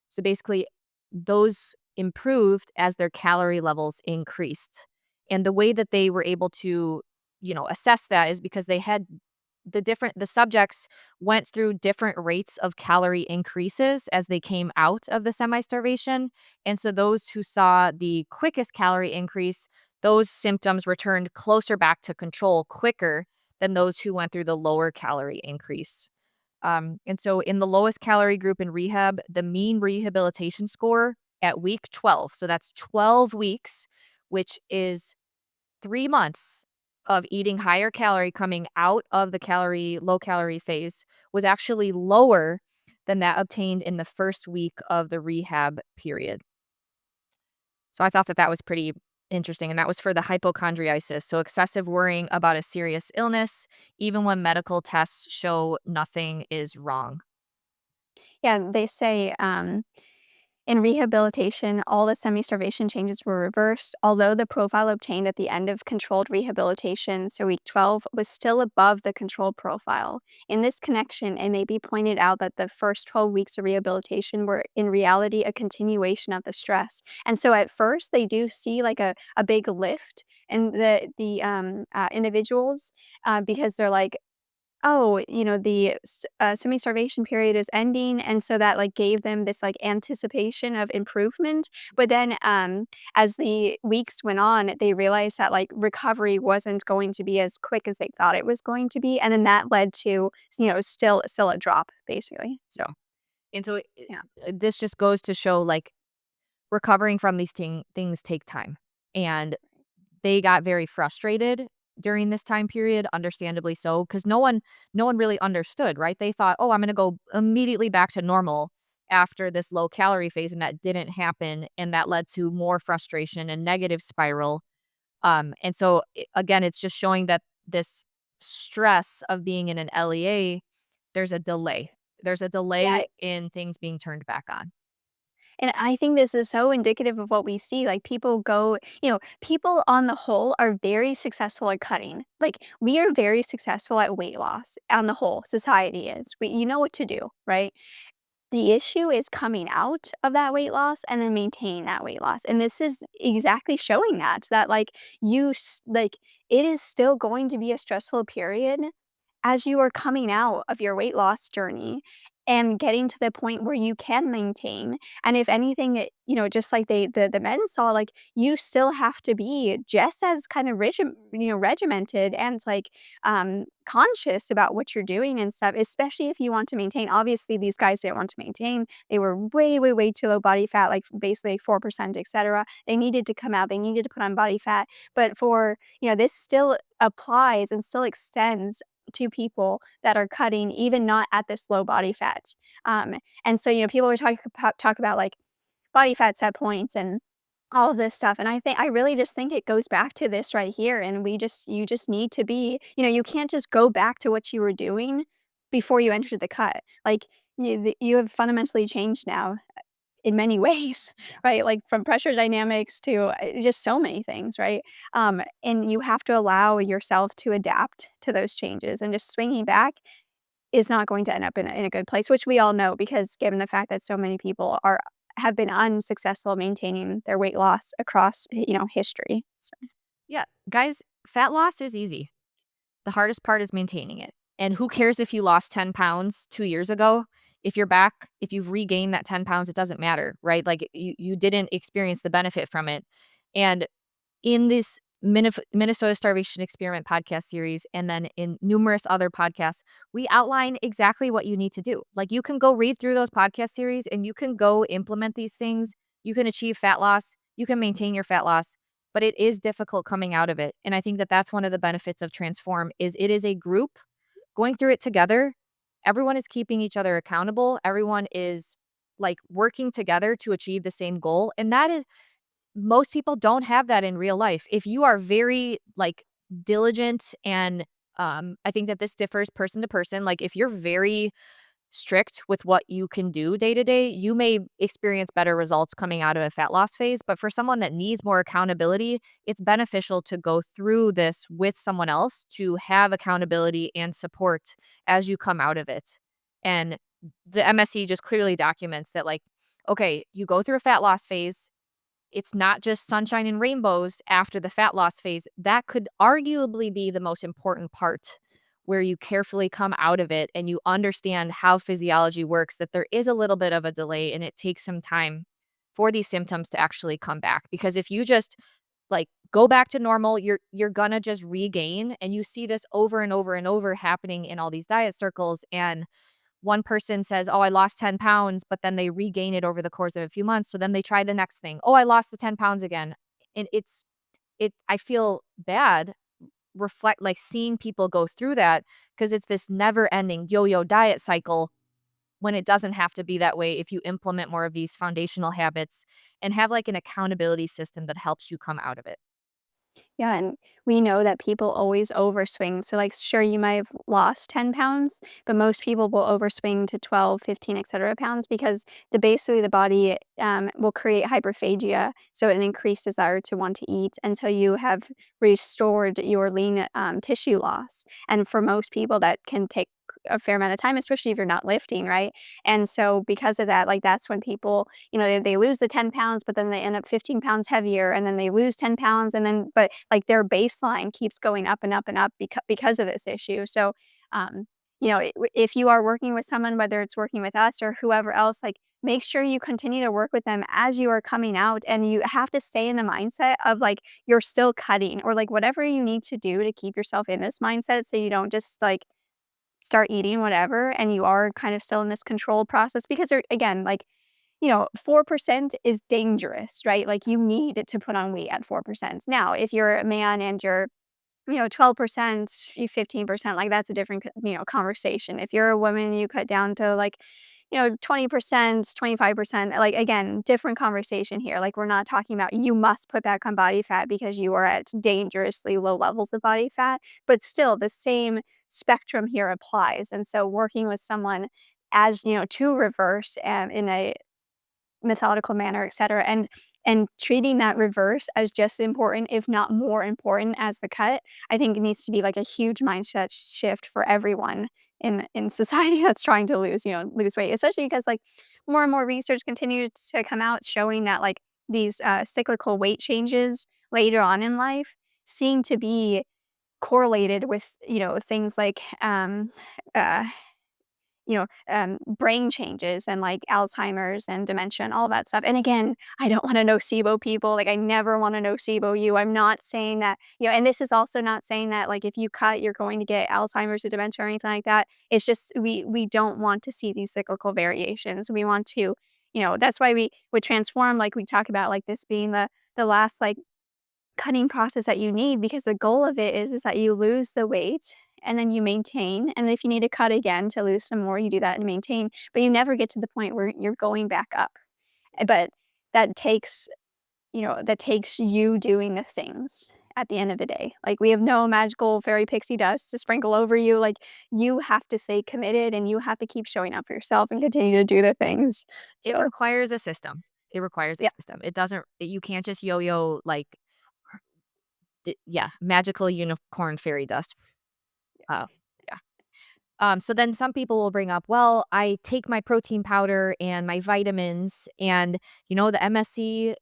So basically, those improved as their calorie levels increased. And the way that they were able to, assess that is because they had the subjects went through different rates of calorie increases as they came out of the semi-starvation. And so those who saw the quickest calorie increase, those symptoms returned closer back to control quicker than those who went through the lower calorie increase. And so in the lowest calorie group in rehab, the mean rehabilitation score at week 12, so that's 12 weeks, which is 3 months of eating higher calorie coming out of the low calorie phase, was actually lower than that obtained in the first week of the rehab period. So I thought that that was pretty interesting. And that was for the hypochondriasis. So excessive worrying about a serious illness, even when medical tests show nothing is wrong. Yeah, they say, in rehabilitation, all the semi-starvation changes were reversed, although the profile obtained at the end of controlled rehabilitation, so week 12, was still above the control profile. In this connection, it may be pointed out that the first 12 weeks of rehabilitation were in reality a continuation of the stress. And so at first, they do see like a big lift in the individuals because they're like, oh, the semi-starvation period is ending, and so that, like, gave them this, like, anticipation of improvement, but then, as the weeks went on, they realized that, like, recovery wasn't going to be as quick as they thought it was going to be, and then that led to, still a drop, basically, so, And so yeah. this just goes to show like recovering from these things take time. And they got very frustrated during this time period, understandably so, because no one really understood, right? They thought, "Oh, I'm gonna go immediately back to normal after this low calorie phase," and that didn't happen, and that led to more frustration and negative spiral. And so again, it's just showing that this stress of being in an LEA there's a delay. There's a Yeah, delay in things being turned back on. and I think this is so indicative of what we see, like, people go people on the whole are very successful at cutting. Like, we are very successful at weight loss on the whole, society is. You know what to do, right? The issue is coming out of that weight loss and then maintaining that weight loss, and this is exactly showing that, like, it is still going to be a stressful period as you are coming out of your weight loss journey and getting to the point where you can maintain, and if anything, just like the men saw, like, you still have to be just as kind of regimented and, like, conscious about what you're doing and stuff, especially if you want to maintain. Obviously, these guys didn't want to maintain. They were way, way, way too low body fat, like, basically like 4%, etcetera. They needed to come out. They needed to put on body fat, but this still applies and still extends to people that are cutting even not at this low body fat. Um, and so, people were talk about like body fat set points and all of this stuff. And I really just think it goes back to this right here. And you just need to be, you can't just go back to what you were doing before you entered the cut. Like you have fundamentally changed now in many ways, right? Like from pressure dynamics to just so many things, right? And you have to allow yourself to adapt to those changes, and just swinging back is not going to end up in a good place, which we all know because given the fact that so many people have been unsuccessful maintaining their weight loss across history. So, Yeah, guys, fat loss is easy. The hardest part is maintaining it. And who cares if you lost 10 pounds 2 years ago? If you're back, if you've regained that 10 pounds, it doesn't matter, right? Like you didn't experience the benefit from it. And in this Minnesota Starvation Experiment podcast series, and then in numerous other podcasts, we outline exactly what you need to do. Like you can go read through those podcast series and you can go implement these things. You can achieve fat loss. You can maintain your fat loss, but it is difficult coming out of it. And I think that that's one of the benefits of Transform is it is a group going through it together. Everyone is keeping each other accountable. Everyone is like working together to achieve the same goal. And that is most people don't have that in real life. If you are very, like, diligent and, I think that this differs person to person, like, if you're very strict with what you can do day to day, you may experience better results coming out of a fat loss phase, but for someone that needs more accountability, it's beneficial to go through this with someone else to have accountability and support as you come out of it. And the MSE just clearly documents that, like, okay, you go through a fat loss phase, it's not just sunshine and rainbows after the fat loss phase. That could arguably be the most important part where you carefully come out of it and you understand how physiology works, that there is a little bit of a delay and it takes some time for these symptoms to actually come back. Because if you just like go back to normal, you're gonna just regain. And you see this over and over and over happening in all these diet circles. And one person says, "Oh, I lost 10 pounds," but then they regain it over the course of a few months. So then they try the next thing. "Oh, I lost the 10 pounds again." And I feel bad reflect like seeing people go through that because it's this never ending yo-yo diet cycle when it doesn't have to be that way if you implement more of these foundational habits and have like an accountability system that helps you come out of it. yeah, and we know that people always overswing. So, like, sure, you might have lost 10 pounds, but most people will overswing to 12, 15, etc. pounds because basically the body will create hyperphagia, so an increased desire to want to eat until you have restored your lean tissue loss. And for most people, that can take a fair amount of time, especially if you're not lifting, right? And so, because of that, like, that's when people, they lose the 10 pounds, but then they end up 15 pounds heavier, and then they lose 10 pounds, and then, but like their baseline keeps going up and up and up because of this issue. So, if you are working with someone, whether it's working with us or whoever else, like, make sure you continue to work with them as you are coming out, and you have to stay in the mindset of like you're still cutting, or like whatever you need to do to keep yourself in this mindset so you don't just like start eating whatever and you are kind of still in this control process because again, like, 4% is dangerous, right? Like you need to put on weight at 4%. Now, if you're a man and you're 12%, 15%, like that's a different, conversation. If you're a woman, you cut down to like, 20%, 25%, like, again, different conversation here. Like, we're not talking about you must put back on body fat because you are at dangerously low levels of body fat, but still the same spectrum here applies. And so working with someone as, to reverse, in a methodical manner, et cetera, and treating that reverse as just important, if not more important as the cut, I think it needs to be like a huge mindset shift for everyone in society that's trying to lose weight, especially because like more and more research continues to come out showing that like these cyclical weight changes later on in life seem to be correlated with things like uh, brain changes and like Alzheimer's and dementia and all that stuff. And again, I don't want to nocebo people. Like I never want to nocebo you. I'm not saying that, and this is also not saying that like if you cut, you're going to get Alzheimer's or dementia or anything like that. It's just we don't want to see these cyclical variations. We want to, that's why we would transform, like we talk about like this being the last like cutting process that you need because the goal of it is that you lose the weight and then you maintain, and if you need to cut again to lose some more, you do that and maintain, but you never get to the point where you're going back up. But that takes, that takes you doing the things at the end of the day. Like, we have no magical fairy pixie dust to sprinkle over you, like, you have to stay committed and you have to keep showing up for yourself and continue to do the things. It So, requires a system. It requires a yeah, system. It doesn't you can't just yo-yo, like, yeah, magical unicorn fairy dust. Oh, yeah. So then some people will bring up, well, I take my protein powder and my vitamins, and the MSC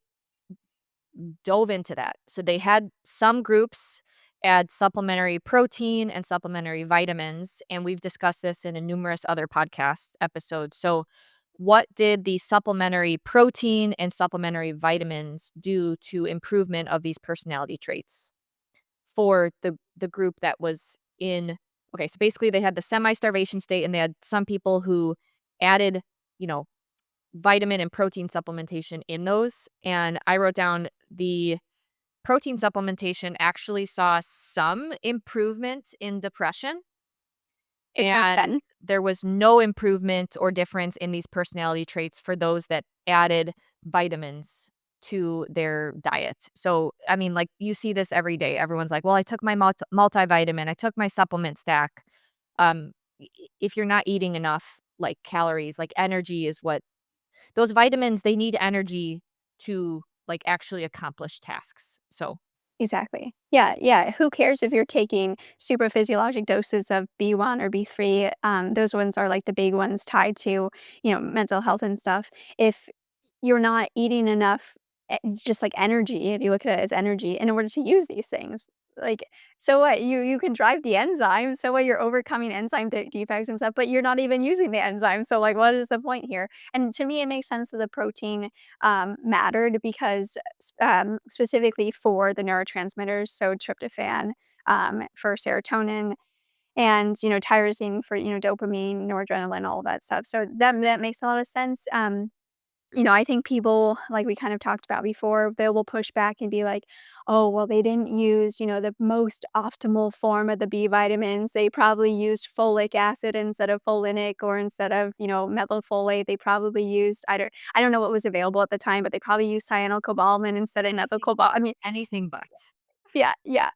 dove into that. So they had some groups add supplementary protein and supplementary vitamins, and we've discussed this in a numerous other podcast episodes. So what did the supplementary protein and supplementary vitamins do to improvement of these personality traits for the group that was in? Okay, so basically they had the semi-starvation state, and they had some people who added, you know, vitamin and protein supplementation in those, and I wrote down the protein supplementation actually saw some improvement in depression, which makes and sense. there was no improvement or difference in these personality traits for those that added vitamins to their diet. So, I mean, like, you see this every day. Everyone's like, "Well, I took my multivitamin, I took my supplement stack." If you're not eating enough, like, calories, like, energy is what those vitamins, they need energy to, like, actually accomplish tasks. So, Exactly. Yeah, yeah. Who cares if you're taking super physiologic doses of B1 or B3? Those ones are like the big ones tied to, mental health and stuff. If you're not eating enough, it's just like energy, if you look at it as energy, in order to use these things. Like, so what? You can drive the enzyme. So what? You're overcoming enzyme defects and stuff, but you're not even using the enzyme. So like, what is the point here? And to me, it makes sense that the protein mattered because specifically for the neurotransmitters, so tryptophan for serotonin, and tyrosine for dopamine, noradrenaline, all of that stuff. So that makes a lot of sense. I think people, like we kind of talked about before, they will push back and be like, oh, well, they didn't use, the most optimal form of the B vitamins. They probably used folic acid instead of folinic or instead of, methylfolate. They probably used, I don't know what was available at the time, but they probably used cyanocobalamin instead of anything methylcobalamin. I mean, anything but. yeah, yeah,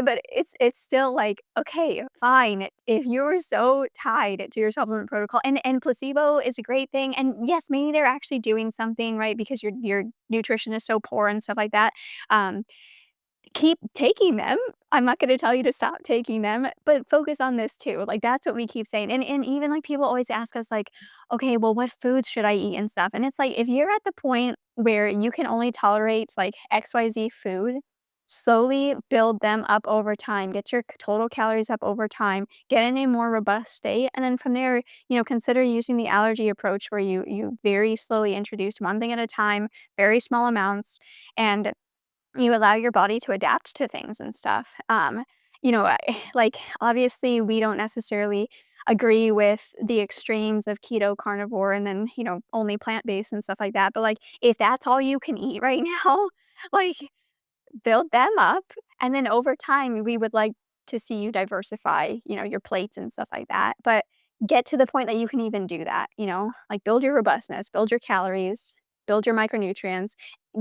but it's still like, okay, fine, if you're so tied to your supplement protocol, and placebo is a great thing, and yes, maybe they're actually doing something, right, because your nutrition is so poor and stuff like that, um, keep taking them. I'm not gonna tell you to stop taking them, but focus on this too. Like, that's what we keep saying, and even, like, people always ask us, like, "Okay, well, what foods should I eat and stuff?" And it's like, if you're at the point where you can only tolerate, like, XYZ food, slowly build them up over time. Get your total calories up over time, get in a more robust state, and then from there, consider using the allergy approach where you very slowly introduce one thing at a time, very small amounts, and you allow your body to adapt to things and stuff. Like, obviously, we don't necessarily agree with the extremes of keto, carnivore, and then, only plant-based and stuff like that, but, like, if that's all you can eat right now, like, build them up, and then over time, we would like to see you diversify, your plates and stuff like that, but get to the point that you can even do that, like build your robustness, build your calories, build your micronutrients.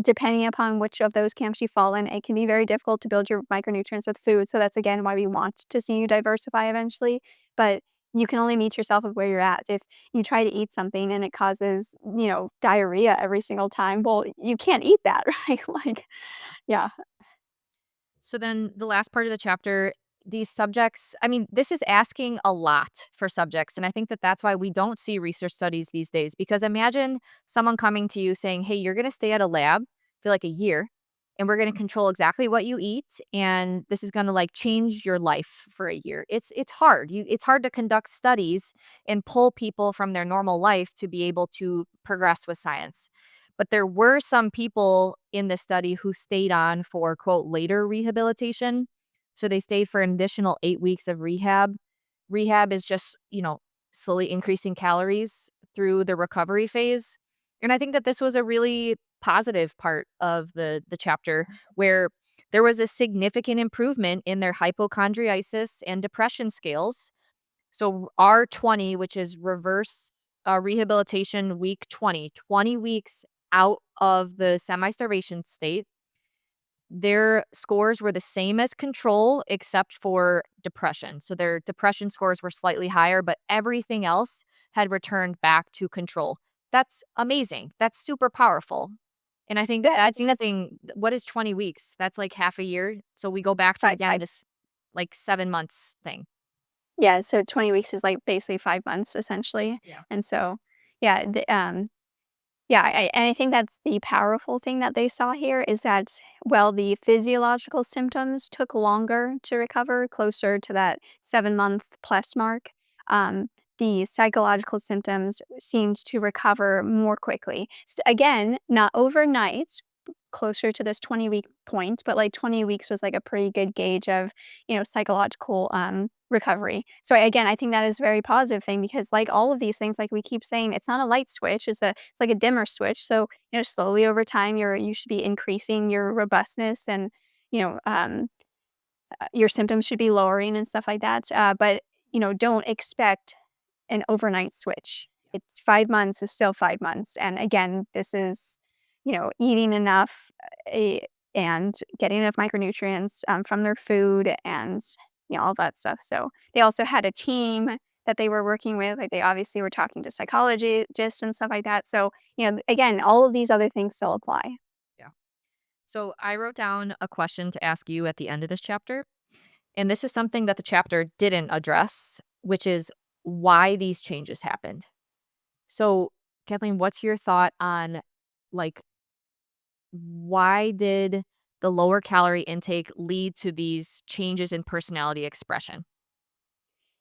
Depending upon which of those camps you fall in, it can be very difficult to build your micronutrients with food. So that's again why we want to see you diversify eventually. But you can only meet yourself of where you're at. If you try to eat something and it causes, diarrhea every single time, well, you can't eat that, right? Like, yeah. So then the last part of the chapter, these subjects, I mean, this is asking a lot for subjects. And I think that that's why we don't see research studies these days. Because imagine someone coming to you saying, hey, you're going to stay at a lab for like a year and we're going to control exactly what you eat. And this is going to like change your life for a year. It's hard. It's hard to conduct studies and pull people from their normal life to be able to progress with science. But there were some people in the study who stayed on for, quote, later rehabilitation. So they stayed for an additional 8 weeks of rehab. Rehab is just, slowly increasing calories through the recovery phase. And I think that this was a really positive part of the chapter where there was a significant improvement in their hypochondriasis and depression scales. So R20, which is reverse rehabilitation week 20, 20 weeks out of the semi-starvation state, their scores were the same as control except for depression. So their depression scores were slightly higher, but everything else had returned back to control. That's amazing. That's super powerful. And I think Yeah, that's it's the thing. What is 20 weeks? That's like half a year. So we go back to again five. this like 7 months thing. Yeah, so 20 weeks is, like, basically 5 months, essentially, Yeah. and so, yeah, yeah, and I think that's the powerful thing that they saw here is that, while the physiological symptoms took longer to recover, closer to that 7-month plus mark, um, the psychological symptoms seemed to recover more quickly. Again, not overnight, closer to this 20-week point, but, like, 20 weeks was, like, a pretty good gauge of, psychological, recovery. So, again, I think that is a very positive thing because, like all of these things, like we keep saying, it's not a light switch, it's like a dimmer switch. So, slowly over time, you should be increasing your robustness and, you know, um, your symptoms should be lowering and stuff like that. But, don't expect an overnight switch. It's 5 months is still 5 months, and again, this is, eating enough, and getting enough micronutrients, from their food and, all that stuff. So, they also had a team that they were working with, like, they obviously were talking to psychologists and stuff like that. So, again, all of these other things still apply. Yeah. So I wrote down a question to ask you at the end of this chapter. And this is something that the chapter didn't address, which is why these changes happened. So, Kathleen, what's your thought on like why did the lower calorie intake lead to these changes in personality expression?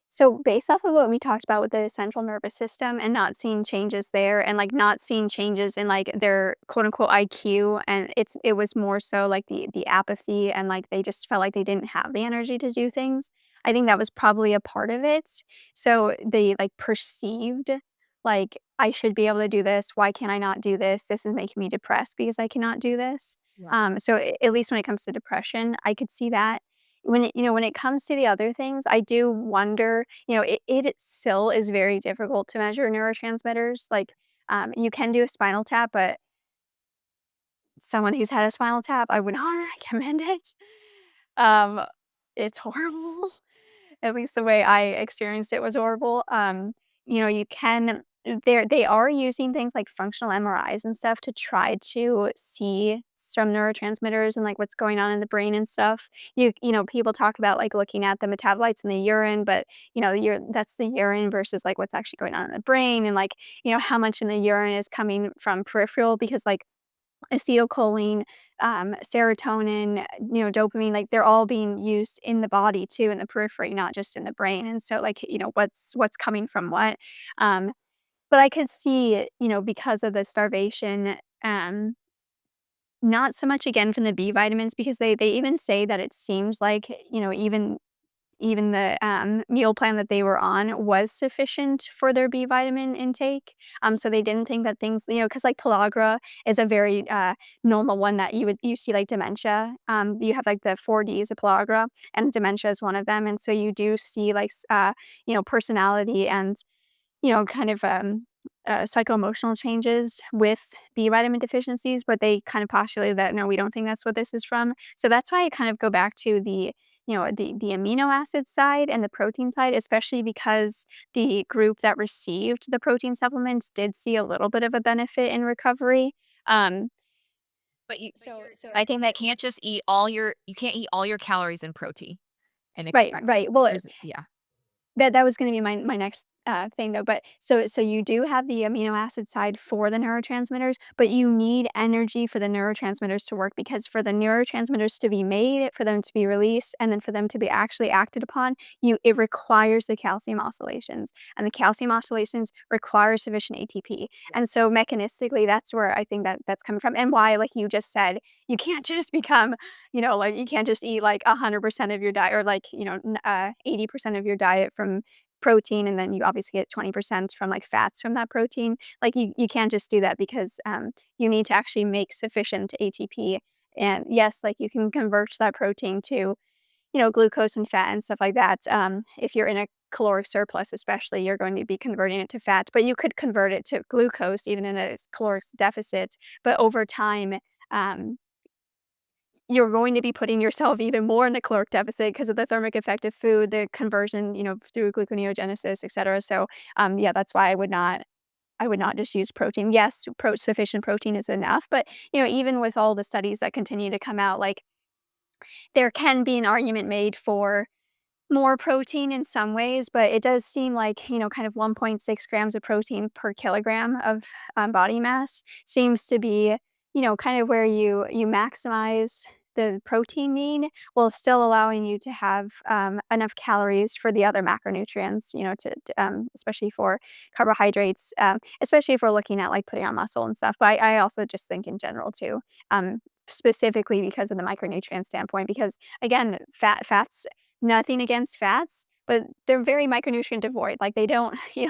So based off of what we talked about with the central nervous system and not seeing changes there and like not seeing changes in like their quote unquote IQ, and it was more so like the apathy and like they just felt like they didn't have the energy to do things. I think that was probably a part of it. So they like perceived like I should be able to do this. Why can't I not do this? This is making me depressed because I cannot do this. Yeah. So at least when it comes to depression, I could see that when it comes to the other things, I do wonder, it still is very difficult to measure neurotransmitters. Like, you can do a spinal tap, but someone who's had a spinal tap, I would not recommend it. Um, it's horrible. At least the way I experienced it was horrible. You can they are using things like functional MRIs and stuff to try to see some neurotransmitters and like what's going on in the brain and stuff. People talk about like looking at the metabolites in the urine, but that's the urine versus like what's actually going on in the brain and like, how much in the urine is coming from peripheral because like acetylcholine, serotonin, dopamine, like they're all being used in the body too, in the periphery, not just in the brain. And so, like, what's coming from what. Um, but I could see, because of the starvation, not so much again from the B vitamins because they even say that it seems like, even even the meal plan that they were on was sufficient for their B vitamin intake. So they didn't think that things, because like pellagra is a very normal one that you see like dementia. You have like the 4Ds of pellagra, and dementia is one of them. And so you do see like personality and kind of psycho-emotional changes with B vitamin deficiencies, but they kind of postulated that no, we don't think that's what this is from. So that's why I kind of go back to the amino acid side and the protein side, especially because the group that received the protein supplements did see a little bit of a benefit in recovery. Um, But so I think that you can't eat all your calories in protein and right, expect right. Well, yeah. that was gonna be my next, thing though, but so you do have the amino acid side for the neurotransmitters, but you need energy for the neurotransmitters to work because for the neurotransmitters to be made, for them to be released, and then for them to be actually acted upon, it requires the calcium oscillations, and the calcium oscillations require sufficient ATP, and so mechanistically, that's where I think that's coming from, and why, like you just said, you can't just become like, you can't just eat, like, 100% of your diet or, like, 80% of your diet from protein, and then you obviously get 20% from, like, fats from that protein. Like, you can't just do that because, you need to actually make sufficient ATP, and yes, like, you can convert that protein to, glucose and fat and stuff like that. If you're in a caloric surplus especially, you're going to be converting it to fat, but you could convert it to glucose even in a caloric deficit, but over time, um you're going to be putting yourself even more in a caloric deficit because of the thermic effect of food, the conversion, through gluconeogenesis, et cetera. So, yeah, that's why I would not just use protein. Yes, sufficient protein is enough, but, even with all the studies that continue to come out, like, there can be an argument made for more protein in some ways, but it does seem like, kind of 1.6 grams of protein per kilogram of body mass seems to be, kind of where you maximize the protein need while still allowing you to have enough calories for the other macronutrients, especially for carbohydrates, especially if we're looking at like putting on muscle and stuff. But I also just think in general too, specifically because of the micronutrient standpoint, because again, fats. Nothing against fats, but they're very micronutrient devoid, like, they don't they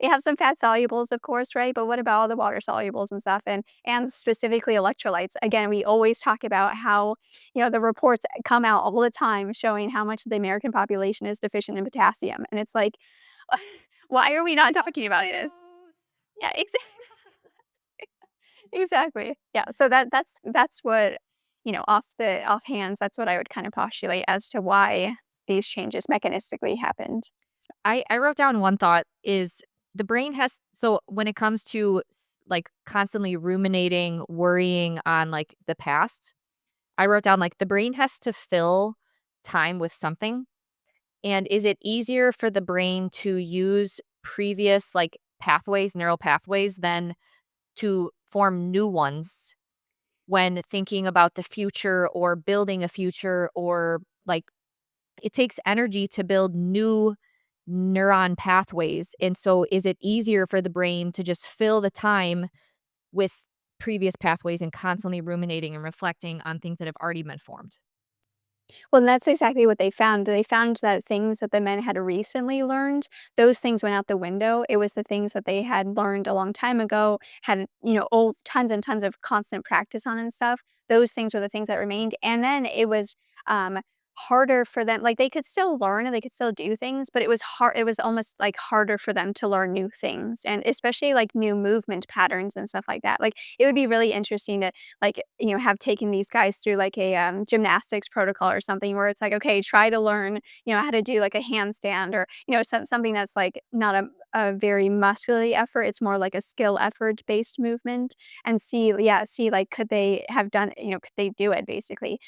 have some fat solubles, of course, right, but what about all the water solubles and stuff, and specifically electrolytes? Again, we always talk about how, the reports come out all the time showing how much the American population is deficient in potassium, and it's like, why are we not talking about this? Yeah, exactly. Yeah, so that's what, offhands, that's what I would kind of postulate as to why these changes mechanistically happened. So I wrote down one thought is the brain has so when it comes to like constantly ruminating, worrying on like the past, I wrote down like the brain has to fill time with something. And is it easier for the brain to use previous like pathways, neural pathways, than to form new ones when thinking about the future or building a future or like it takes energy to build new neuron pathways. And so is it easier for the brain to just fill the time with previous pathways and constantly ruminating and reflecting on things that have already been formed? well, and that's exactly what they found. They found that things that the men had recently learned, those things went out the window. It was the things that they had learned a long time ago, had, tons and tons of constant practice on and stuff. Those things were the things that remained. And then it was um harder for them. Like they could still learn and they could still do things, but it was almost like harder for them to learn new things and especially like new movement patterns and stuff like that. Like it would be really interesting to like, have taken these guys through like a gymnastics protocol or something where it's like, okay, try to learn, how to do like a handstand or, something that's like not a very muscularly effort. It's more like a skill effort based movement and see like, could they have done, could they do it basically?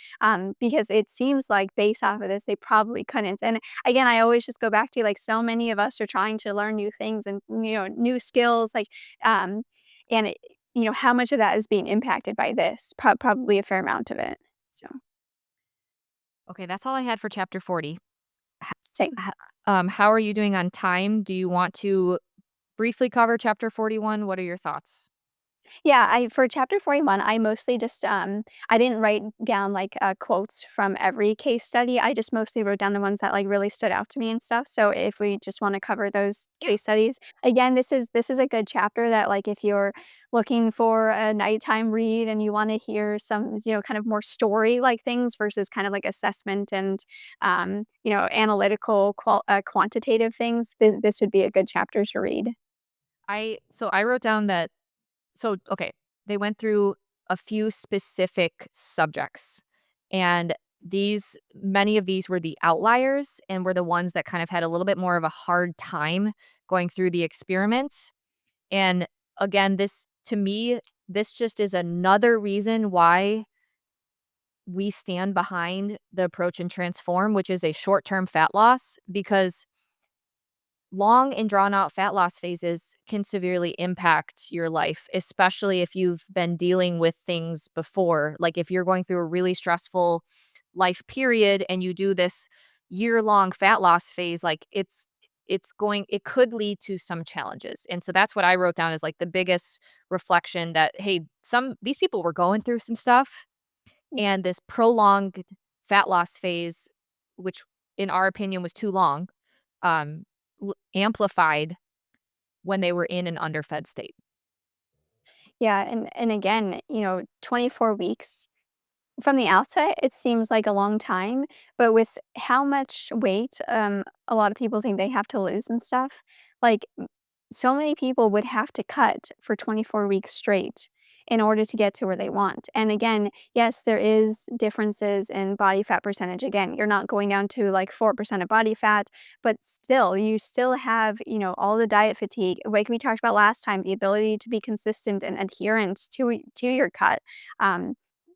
Because it seems like based off of this, they probably couldn't. And again, I always just go back to like so many of us are trying to learn new things and, new skills, like, um, and how much of that is being impacted by this? Probably a fair amount of it. So, Okay, that's all I had for chapter 40. same. How are you doing on time? Do you want to briefly cover chapter 41? What are your thoughts? Yeah, I for chapter 41, I mostly just, I didn't write down, like, quotes from every case study, I just mostly wrote down the ones that, like, really stood out to me and stuff, so if we just wanna cover those Yeah. case studies again, this is a good chapter that, like, if you're looking for a nighttime read and you wanna hear some, kind of more story-like things versus kind of like assessment and, analytical quantitative things, this would be a good chapter to read. I wrote down that okay, they went through a few specific subjects, and many of these were the outliers and were the ones that kind of had a little bit more of a hard time going through the experiment. And again, this to me, this just is another reason why we stand behind the approach and transform, which is a short-term fat loss, because long and drawn out fat loss phases can severely impact your life, especially if you've been dealing with things before. Like if you're going through a really stressful life period and you do this year-long fat loss phase, like it could lead to some challenges. And so that's what I wrote down as like the biggest reflection that hey, some these people were going through some stuff and this prolonged fat loss phase, which in our opinion was too long, um, amplified when they were in an underfed state. Yeah, and again, 24 weeks from the outset, it seems like a long time, but with how much weight, a lot of people think they have to lose and stuff, like, so many people would have to cut for 24 weeks straight in order to get to where they want. And again, yes, there is differences in body fat percentage. Again, you're not going down to like 4% of body fat, but still, you still have, all the diet fatigue. Like we talked about last time, the ability to be consistent and adherent to your cut. Um,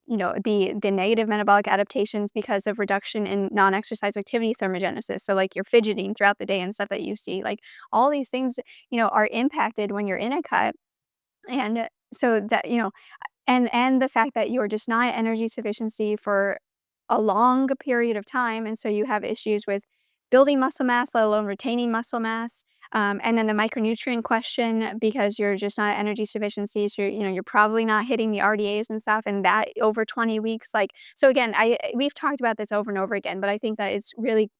the negative metabolic adaptations because of reduction in non-exercise activity thermogenesis. So like you're fidgeting throughout the day and stuff that you see, like all these things are impacted when you're in a cut. And so that, and the fact that you're just not at energy sufficiency for a long period of time, and so you have issues with building muscle mass, let alone retaining muscle mass. And then the micronutrient question, because you're just not at energy sufficiency, so you're probably not hitting the RDAs and stuff, and that over 20 weeks, like so again, we've talked about this over and over again, but I think that it's really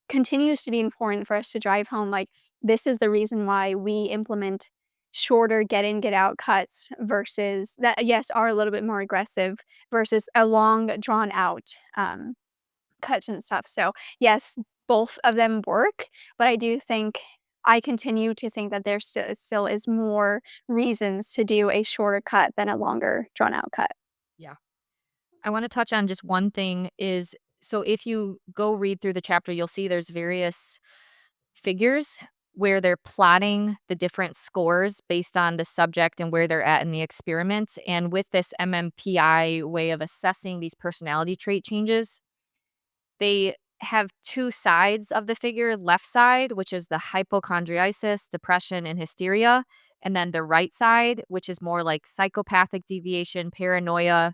continues to be important for us to drive home, like, this is the reason why we implement shorter get in, get out cuts versus that, yes, are a little bit more aggressive versus a long drawn out, cuts and stuff. So, yes, both of them work, but I continue to think that there still is more reasons to do a shorter cut than a longer drawn out cut. Yeah. I want to touch on just one thing is so if you go read through the chapter, you'll see there's various figures where they're plotting the different scores based on the subject and where they're at in the experiment. And with this MMPI way of assessing these personality trait changes, they have two sides of the figure, left side, which is the hypochondriasis, depression, and hysteria, and then the right side, which is more like psychopathic deviation, paranoia,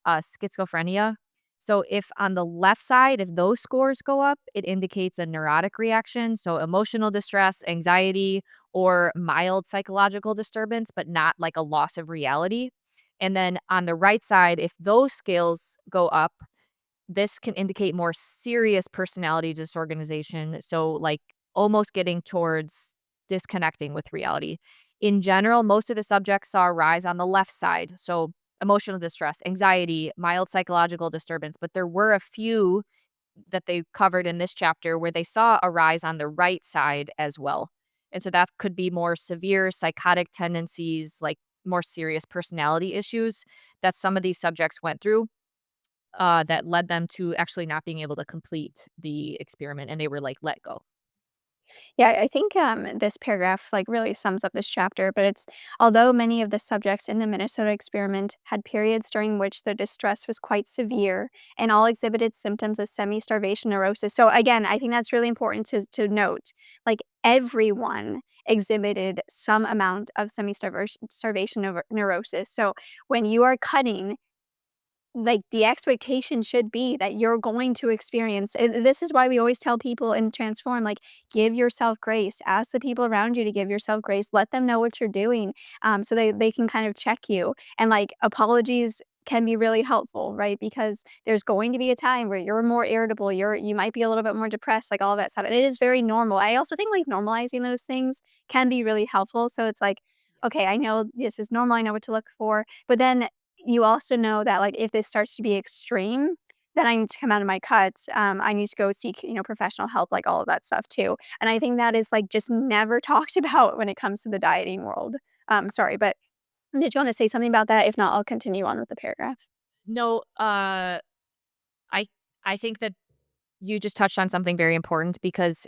schizophrenia. So if on the left side, if those scores go up, it indicates a neurotic reaction, so emotional distress, anxiety, or mild psychological disturbance, but not like a loss of reality. And then on the right side, if those scales go up, this can indicate more serious personality disorganization, so, like, almost getting towards disconnecting with reality. In general, most of the subjects saw a rise on the left side, so emotional distress, anxiety, mild psychological disturbance, but there were a few that they covered in this chapter where they saw a rise on the right side as well. And so that could be more severe psychotic tendencies, like more serious personality issues that some of these subjects went through that led them to actually not being able to complete the experiment, and they were, like, let go. Yeah, I think this paragraph like really sums up this chapter, but it's although many of the subjects in the Minnesota experiment had periods during which their distress was quite severe and all exhibited symptoms of semi-starvation neurosis. So again, I think that's really important to note. Like everyone exhibited some amount of semi-starvation neurosis. So when you are cutting like, the expectation should be that you're going to experience this is why we always tell people in Transform, like, give yourself grace. Ask the people around you to give yourself grace. Let them know what you're doing, so they can kind of check you. And, like, apologies can be really helpful, right? Because there's going to be a time where you're more irritable, you might be a little bit more depressed, like, all of that stuff, and it is very normal. I also think, like, normalizing those things can be really helpful, so it's like, "Okay, I know this is normal, I know what to look for," but then you also know that, like, if this starts to be extreme, then I need to come out of my cuts. I need to go seek, professional help, like, all of that stuff too. And I think that is, like, just never talked about when it comes to the dieting world. Sorry, but did you wanna say something about that? If not, I'll continue on with the paragraph. No, I I think that you just touched on something very important because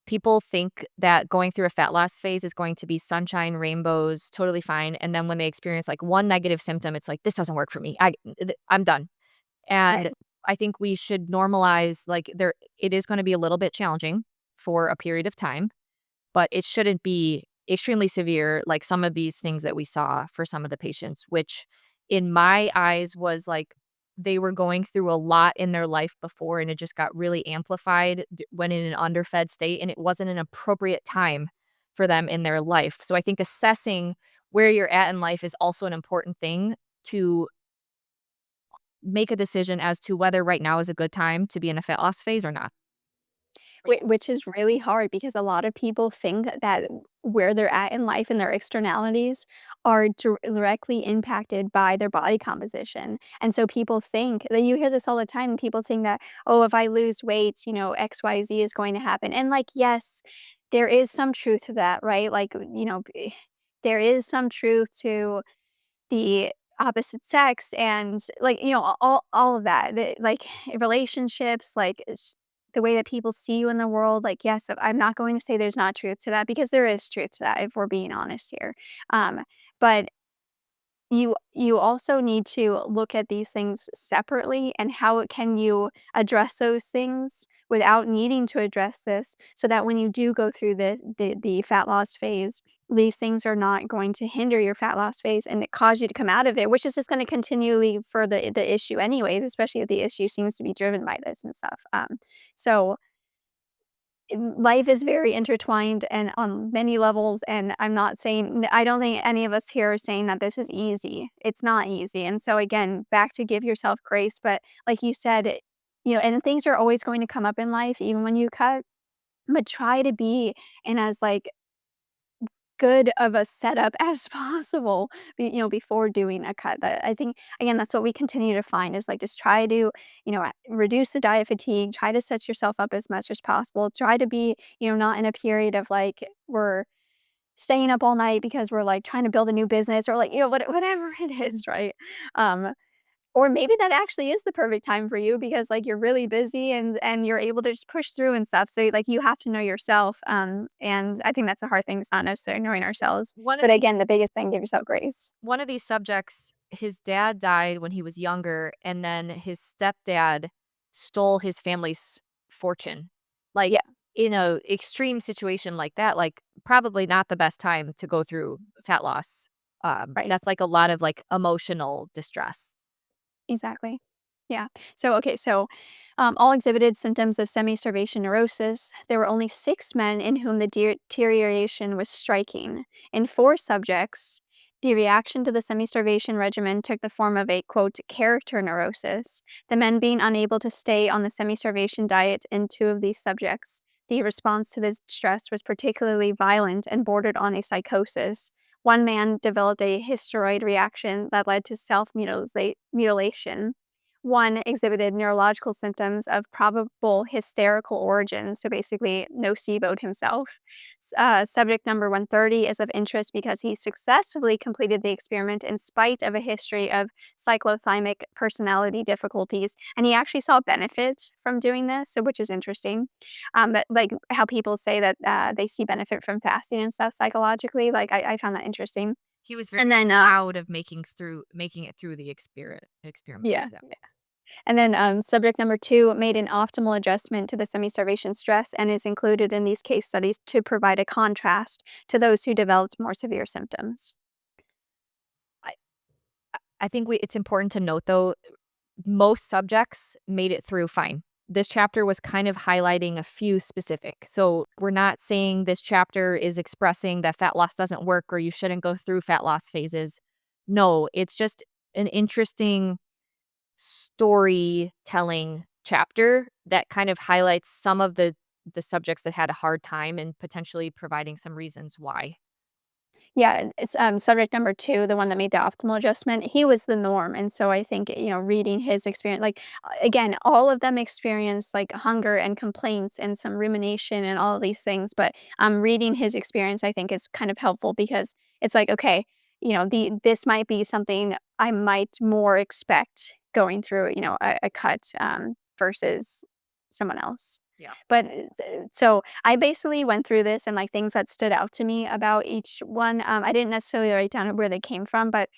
people think that going through a fat loss phase is going to be sunshine, rainbows, totally fine, and then when they experience, like, one negative symptom, it's like, "This doesn't work for me. I'm done." Right. And I think we should normalize, like, it is gonna be a little bit challenging for a period of time, but it shouldn't be extremely severe like some of these things that we saw for some of the patients, which in my eyes was like they were going through a lot in their life before and it just got really amplified when in an underfed state and it wasn't an appropriate time for them in their life. So I think assessing where you're at in life is also an important thing to make a decision as to whether right now is a good time to be in a fat loss phase or not. Which is really hard because a lot of people think that where they're at in life and their externalities are directly impacted by their body composition. And so people think that you hear this all the time. People think that, oh, if I lose weight, XYZ is going to happen. And like, yes, there is some truth to that, right? Like, there is some truth to the opposite sex and, like, all of that, like, relationships, like, the way that people see you in the world, like, yes, I'm not going to say there's not truth to that because there is truth to that if we're being honest here, but you also need to look at these things separately and how can you address those things without needing to address this so that when you do go through the fat loss phase, these things are not going to hinder your fat loss phase and it cause you to come out of it, which is just going to continually further the issue anyways, especially if the issue seems to be driven by this and stuff. So life is very intertwined and on many levels, and I'm not saying I don't think any of us here are saying that this is easy. It's not easy, and so again, back to give yourself grace, but like you said, and things are always going to come up in life even when you cut, but try to be in as, like, good of a setup as possible, before doing a cut. That I think, again, that's what we continue to find is, like, just try to, reduce the diet fatigue, try to set yourself up as much as possible, try to be, not in a period of, like, we're staying up all night because we're, like, trying to build a new business or, like, whatever it is, right? Um, or maybe that actually is the perfect time for you because, like, you're really busy and you're able to just push through and stuff, so, like, you have to know yourself, and I think that's a hard thing, it's not necessarily knowing ourselves. One of But these again, the biggest thing, give yourself grace. one of these subjects, his dad died when he was younger, and then his stepdad stole his family's fortune. Like, Yeah, in a extreme situation like that, like, probably not the best time to go through fat loss. right. That's, like, a lot of, like, emotional distress. Exactly. Yeah. All exhibited symptoms of semi-starvation neurosis. There were only 6 men in whom the deterioration was striking. In 4 subjects, the reaction to the semi-starvation regimen took the form of a, quote, character neurosis, the men being unable to stay on the semi-starvation diet in 2 of these subjects. The response to this stress was particularly violent and bordered on a psychosis. One man developed a hysteroid reaction that led to self mutilation. One exhibited neurological symptoms of probable hysterical origin, so basically noceboed himself. Subject number 130 is of interest because he successfully completed the experiment in spite of a history of cyclothymic personality difficulties, and he actually saw benefit from doing this, so which is interesting. But like how people say that they see benefit from fasting and stuff psychologically, like I found that interesting. He was very And then, proud of making it through the experiment. yeah. Yeah. And then, subject number 2 made an optimal adjustment to the semi-starvation stress and is included in these case studies to provide a contrast to those who developed more severe symptoms. I I think we it's important to note, though, most subjects made it through fine. This chapter was kind of highlighting a few specific. So we're not saying this chapter is expressing that fat loss doesn't work or you shouldn't go through fat loss phases. No, it's just an interesting storytelling chapter that kind of highlights some of the subjects that had a hard time and potentially providing some reasons why. Yeah, it's, subject number 2, the one that made the optimal adjustment, he was the norm, and so I think, reading his experience like, again, all of them experienced, like, hunger and complaints and some rumination and all of these things, but, reading his experience, I think, is kind of helpful because it's like, okay, this might be something I might more expect going through, a cut, versus someone else. Yeah. But, so I basically went through this and, like, things that stood out to me about each one, I didn't necessarily write down where they came from, but,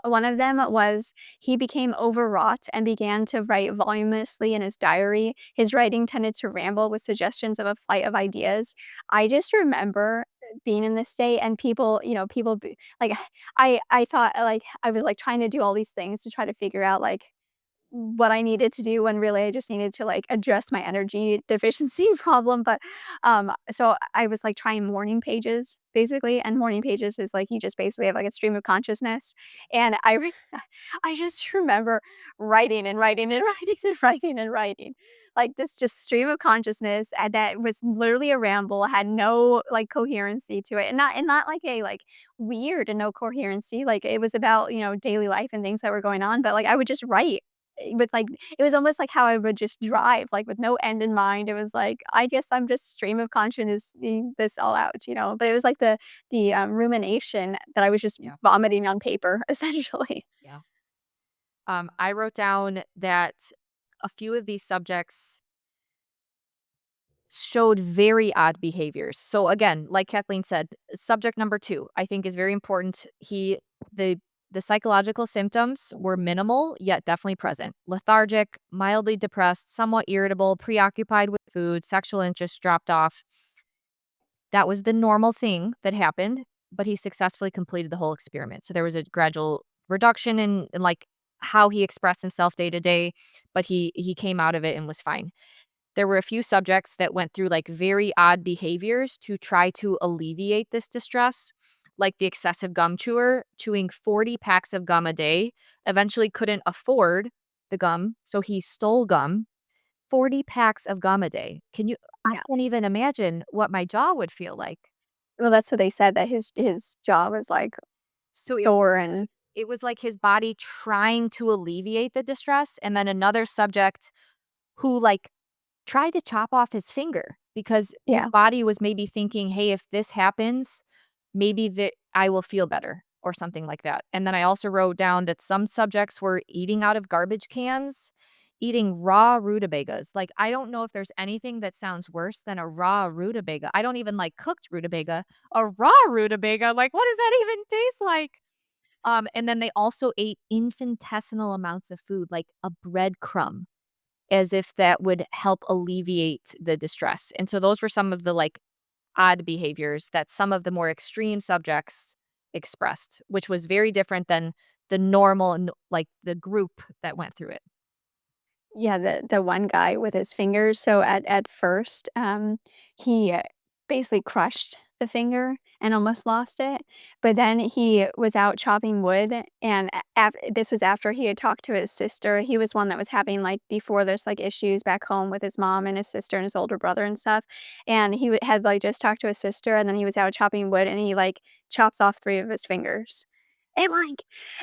one of them was he became overwrought and began to write voluminously in his diary. His writing tended to ramble with suggestions of a flight of ideas. I just remember being in this state and people b like, I thought, like, I was, like, trying to do all these things to try to figure out, like, what I needed to do when really I just needed to, like, address my energy deficiency problem, but, so I was, like, trying morning pages, basically, and morning pages is, like, you just basically have, like, a stream of consciousness, and I just remember writing and writing and writing and writing and writing, like, this just stream of consciousness, and that was literally a ramble, had no, like, coherency to it, and not like a, like, weird and no coherency, like, it was about, daily life and things that were going on, but, like, I would just write with, like it was almost like how I would just drive, like, with no end in mind. It was like, I guess I'm just stream of consciousness this all out, but it was like the rumination that I was just Yeah. vomiting on paper, essentially. Yeah. I wrote down that a few of these subjects showed very odd behaviors. So again, like Kathleen said, subject number 2, I think is very important. The the psychological symptoms were minimal yet definitely present. Lethargic, mildly depressed, somewhat irritable, preoccupied with food, sexual interest dropped off. That was the normal thing that happened, but he successfully completed the whole experiment. So there was a gradual reduction in like how he expressed himself day to day, but he came out of it and was fine. There were a few subjects that went through, like, very odd behaviors to try to alleviate this distress, like the excessive gum chewer, chewing 40 packs of gum a day, eventually couldn't afford the gum, so he stole gum. 40 packs of gum a day. I Yeah. can't even imagine what my jaw would feel like. Well, that's what they said, that his jaw was, like, So sore and it was like his body trying to alleviate the distress, and then another subject who, like, tried to chop off his finger because his yeah. body was maybe thinking, "Hey, if this happens, maybe I will feel better," or something like that. And then I also wrote down that some subjects were eating out of garbage cans, eating raw rutabagas. Like, I don't know if there's anything that sounds worse than a raw rutabaga. I don't even like cooked rutabaga. A raw rutabaga, like, what does that even taste like? And then they also ate infinitesimal amounts of food, like a breadcrumb, as if that would help alleviate the distress. And so those were some of the, like, odd behaviors that some of the more extreme subjects expressed, which was very different than the normal like, the group that went through it. Yeah, the one guy with his fingers, so at first, he basically crushed the finger and almost lost it, but then he was out chopping wood, and this was after he had talked to his sister. He was one that was having, like, before this, like, issues back home with his mom and his sister and his older brother and stuff, and he had, like, just talked to his sister, and then he was out chopping wood, and he, like, chops off 3 of his fingers. And, like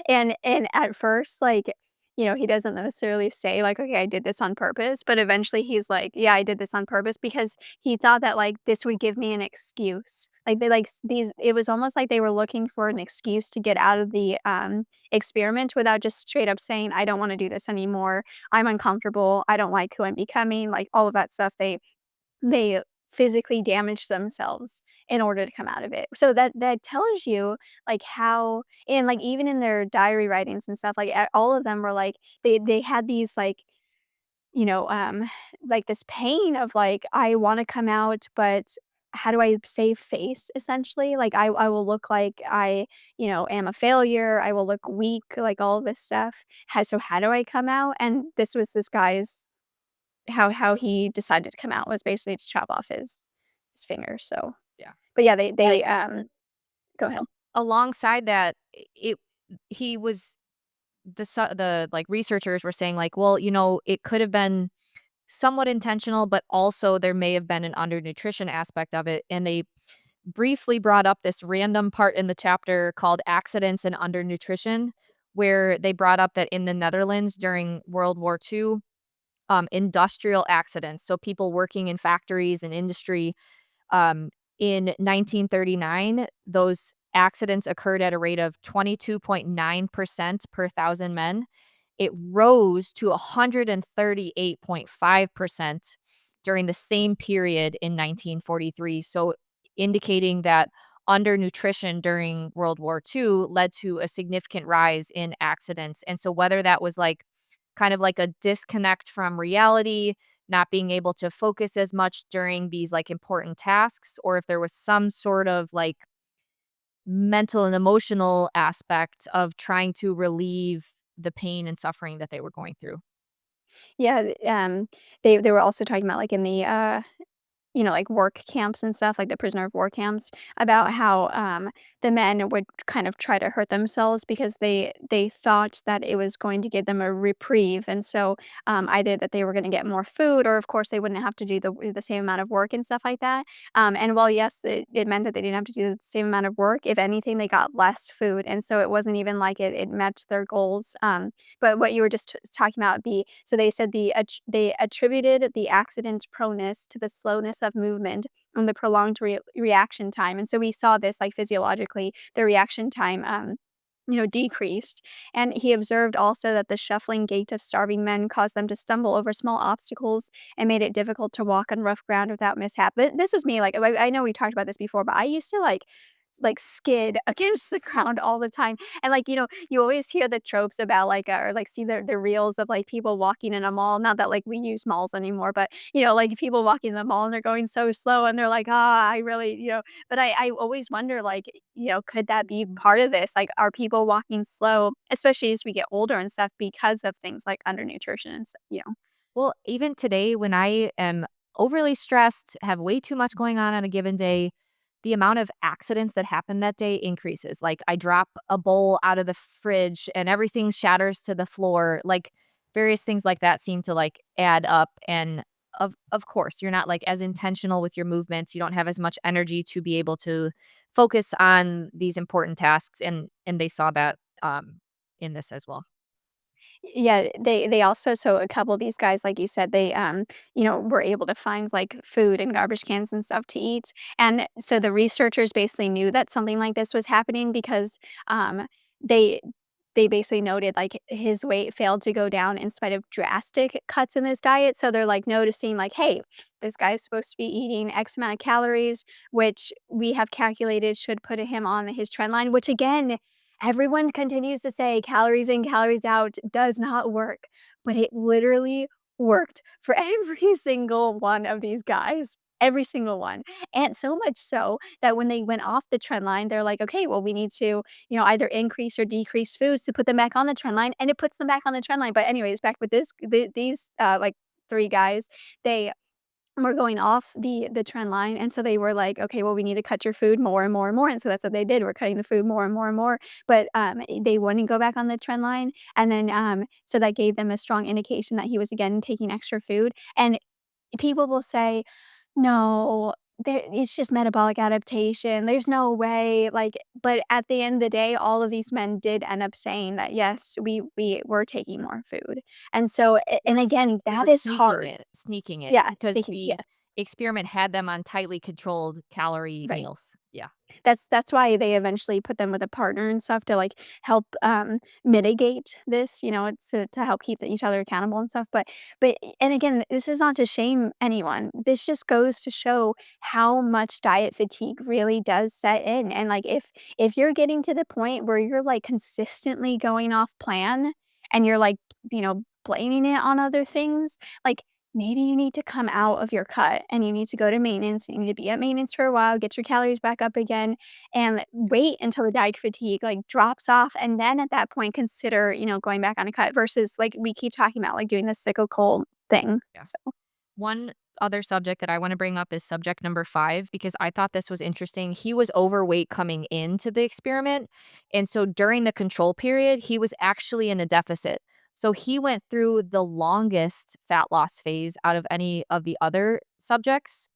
and at first, like, he doesn't necessarily say, like, "Okay, I did this on purpose," but eventually he's like, "Yeah, I did this on purpose," because he thought that, like, this would give me an excuse. Like, they, like, these it was almost like they were looking for an excuse to get out of the, experiment without just straight up saying, "I don't wanna do this anymore. I'm uncomfortable. I don't like who I'm becoming," like, all of that stuff. They physically damage themselves in order to come out of it. So that tells you, like, how and, like, even in their diary writings and stuff, like, all of them were, like they had these, like, you know, um, like, this pain of, like, "I wanna come out, but how do I save face essentially? Like I will look like I, am a failure. I will look weak, like all of this stuff. How do I come out? And this was this guy's how he decided to come out was basically to chop off his finger. So, Yeah. but yeah, they Like, go ahead. alongside that, it he was the, like, researchers were saying, like, "Well, it could have been somewhat intentional, but also there may have been an undernutrition aspect of it," and they briefly brought up this random part in the chapter called "Accidents and Undernutrition," where they brought up that in the Netherlands during World War II, industrial accidents, so people working in factories and industry, um, in 1939, those accidents occurred at a rate of 22.9% per thousand men. It rose to 138.5% during the same period in 1943. So, indicating that undernutrition during World War II led to a significant rise in accidents. And so, whether that was like kind of like a disconnect from reality, not being able to focus as much during these like important tasks, or if there was some sort of like mental and emotional aspect of trying to relieve the pain and suffering that they were going through. Yeah, they were also talking about, like, in the, like work camps and stuff, like the prisoner of war camps, about how the men would kind of try to hurt themselves because they thought that it was going to give them a reprieve, and so either that they were going to get more food, or of course they wouldn't have to do the same amount of work and stuff like that. And while yes, it meant that they didn't have to do the same amount of work. If anything, they got less food, and so it wasn't even like it met their goals. But what you were just talking about, so they said they attributed the accident proneness to the slowness of movement and the prolonged reaction time. And so we saw this like physiologically, the reaction time decreased. And he observed also that the shuffling gait of starving men caused them to stumble over small obstacles and made it difficult to walk on rough ground without mishap. But this was me, like I know we talked about this before, but I used to like skid against the ground all the time. And like, you always hear the tropes about like or like see the reels of like people walking in a mall. Not that like we use malls anymore, but like people walking in the mall and they're going so slow and they're like, ah, I really, but I always wonder, like, could that be part of this? Like, are people walking slow, especially as we get older and stuff, because of things like undernutrition and stuff? Well, even today, when I am overly stressed, have way too much going on a given day, the amount of accidents that happen that day increases. Like, I drop a bowl out of the fridge and everything shatters to the floor. Like, various things like that seem to like add up. And of course, you're not like as intentional with your movements. You don't have as much energy to be able to focus on these important tasks. And they saw that in this as well. Yeah, they also, so a couple of these guys, like you said, they, were able to find, like, food and garbage cans and stuff to eat, and so the researchers basically knew that something like this was happening because, they they basically noted, like, his weight failed to go down in spite of drastic cuts in his diet, so they're, like, noticing, like, "Hey, this guy's supposed to be eating X amount of calories, which we have calculated should put him on his trend line," which again, everyone continues to say calories in, calories out does not work, but it literally worked for every single one of these guys. Every single one. And so much so that when they went off the trend line, they're like, okay, well, we need to, either increase or decrease foods to put them back on the trend line. And it puts them back on the trend line. But, anyways, back with these like three guys, they were going off the trend line, and so they were like, "Okay, well, we need to cut your food more and more and more," and so that's what they did, we're cutting the food more and more and more, but, they wouldn't go back on the trend line, and then, so that gave them a strong indication that he was, again, taking extra food, and people will say, "No, it's just metabolic adaptation, there's no way," like, but at the end of the day, all of these men did end up saying that, "Yes, we were taking more food," and so They and were again, they that were is hard. sneaking it Yeah, because thinking the yes, experiment had them on tightly controlled calorie right. meals. Yeah. That's why they eventually put them with a partner and stuff to, like, help, mitigate this, it's to help keep each other accountable and stuff, but and again, this is not to shame anyone. This just goes to show how much diet fatigue really does set in, and, like, if you're getting to the point where you're, like, consistently going off plan and you're, like, blaming it on other things, like, maybe you need to come out of your cut and you need to go to maintenance. You need to be at maintenance for a while, get your calories back up again, and wait until the diet fatigue like drops off. And then at that point, consider, going back on a cut versus like we keep talking about like doing this cyclical thing. Yeah. So, One other subject that I want to bring up is subject number 5 because I thought this was interesting. He was overweight coming into the experiment. And so during the control period, he was actually in a deficit. So he went through the longest fat loss phase out of any of the other subjects.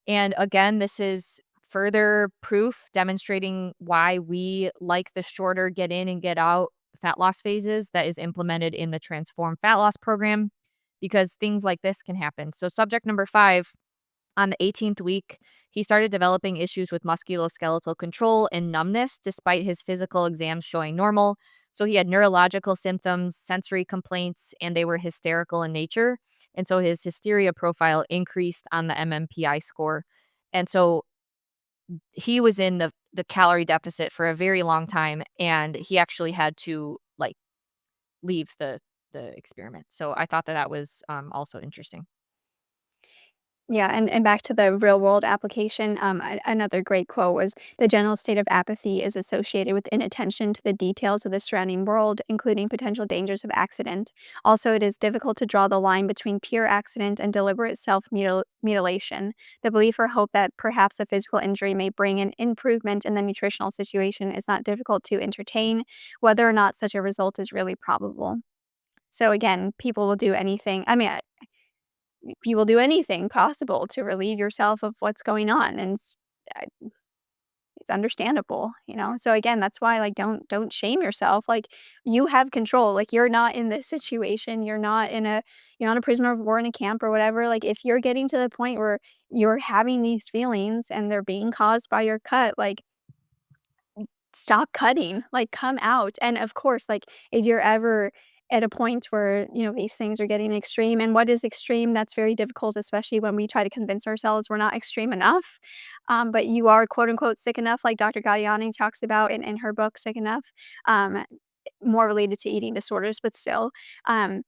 And again, this is further proof demonstrating why we like the shorter get in and get out fat loss phases that is implemented in the Transform Fat Loss Program because things like this can happen. So, subject number 5, on the 18th week, he started developing issues with musculoskeletal control and numbness despite his physical exams showing normal. So he had neurological symptoms, sensory complaints, and they were hysterical in nature. And so his hysteria profile increased on the MMPI score. And so he was in the calorie deficit for a very long time and he actually had to like leave the experiment. So I thought that that was also interesting. yeah, and back to the real world application, another great quote was the general state of apathy is associated with inattention to the details of the surrounding world, including potential dangers of accident. Also, it is difficult to draw the line between pure accident and deliberate self mutilation. The belief or hope that perhaps a physical injury may bring an improvement in the nutritional situation is not difficult to entertain, whether or not such a result is really probable. So, again, people will do anything. I mean, you will do anything possible to relieve yourself of what's going on, and uh, it's understandable. So again, that's why, like, don't shame yourself, like, you have control, like, you're not in this situation, you're not a prisoner of war in a camp or whatever, like, if you're getting to the point where you're having these feelings and they're being caused by your cut, like, stop cutting, like, come out, and of course, like, if you're ever at a point where, these things are getting extreme, and what is extreme, that's very difficult, especially when we try to convince ourselves we're not extreme enough, but you are, quote, unquote, "sick enough," like Dr. Gadiani talks about in her book, Sick Enough, um, more related to eating disorders, but still, um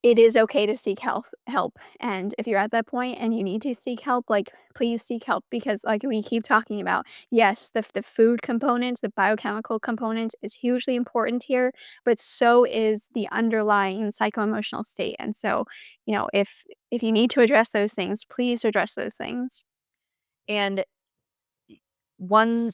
it is okay to seek help, and if you're at that point and you need to seek help, like, please seek help because, like we keep talking about, yes, the food component, the biochemical component is hugely important here, but so is the underlying psycho-emotional state, and so, if you need to address those things, please address those things. And one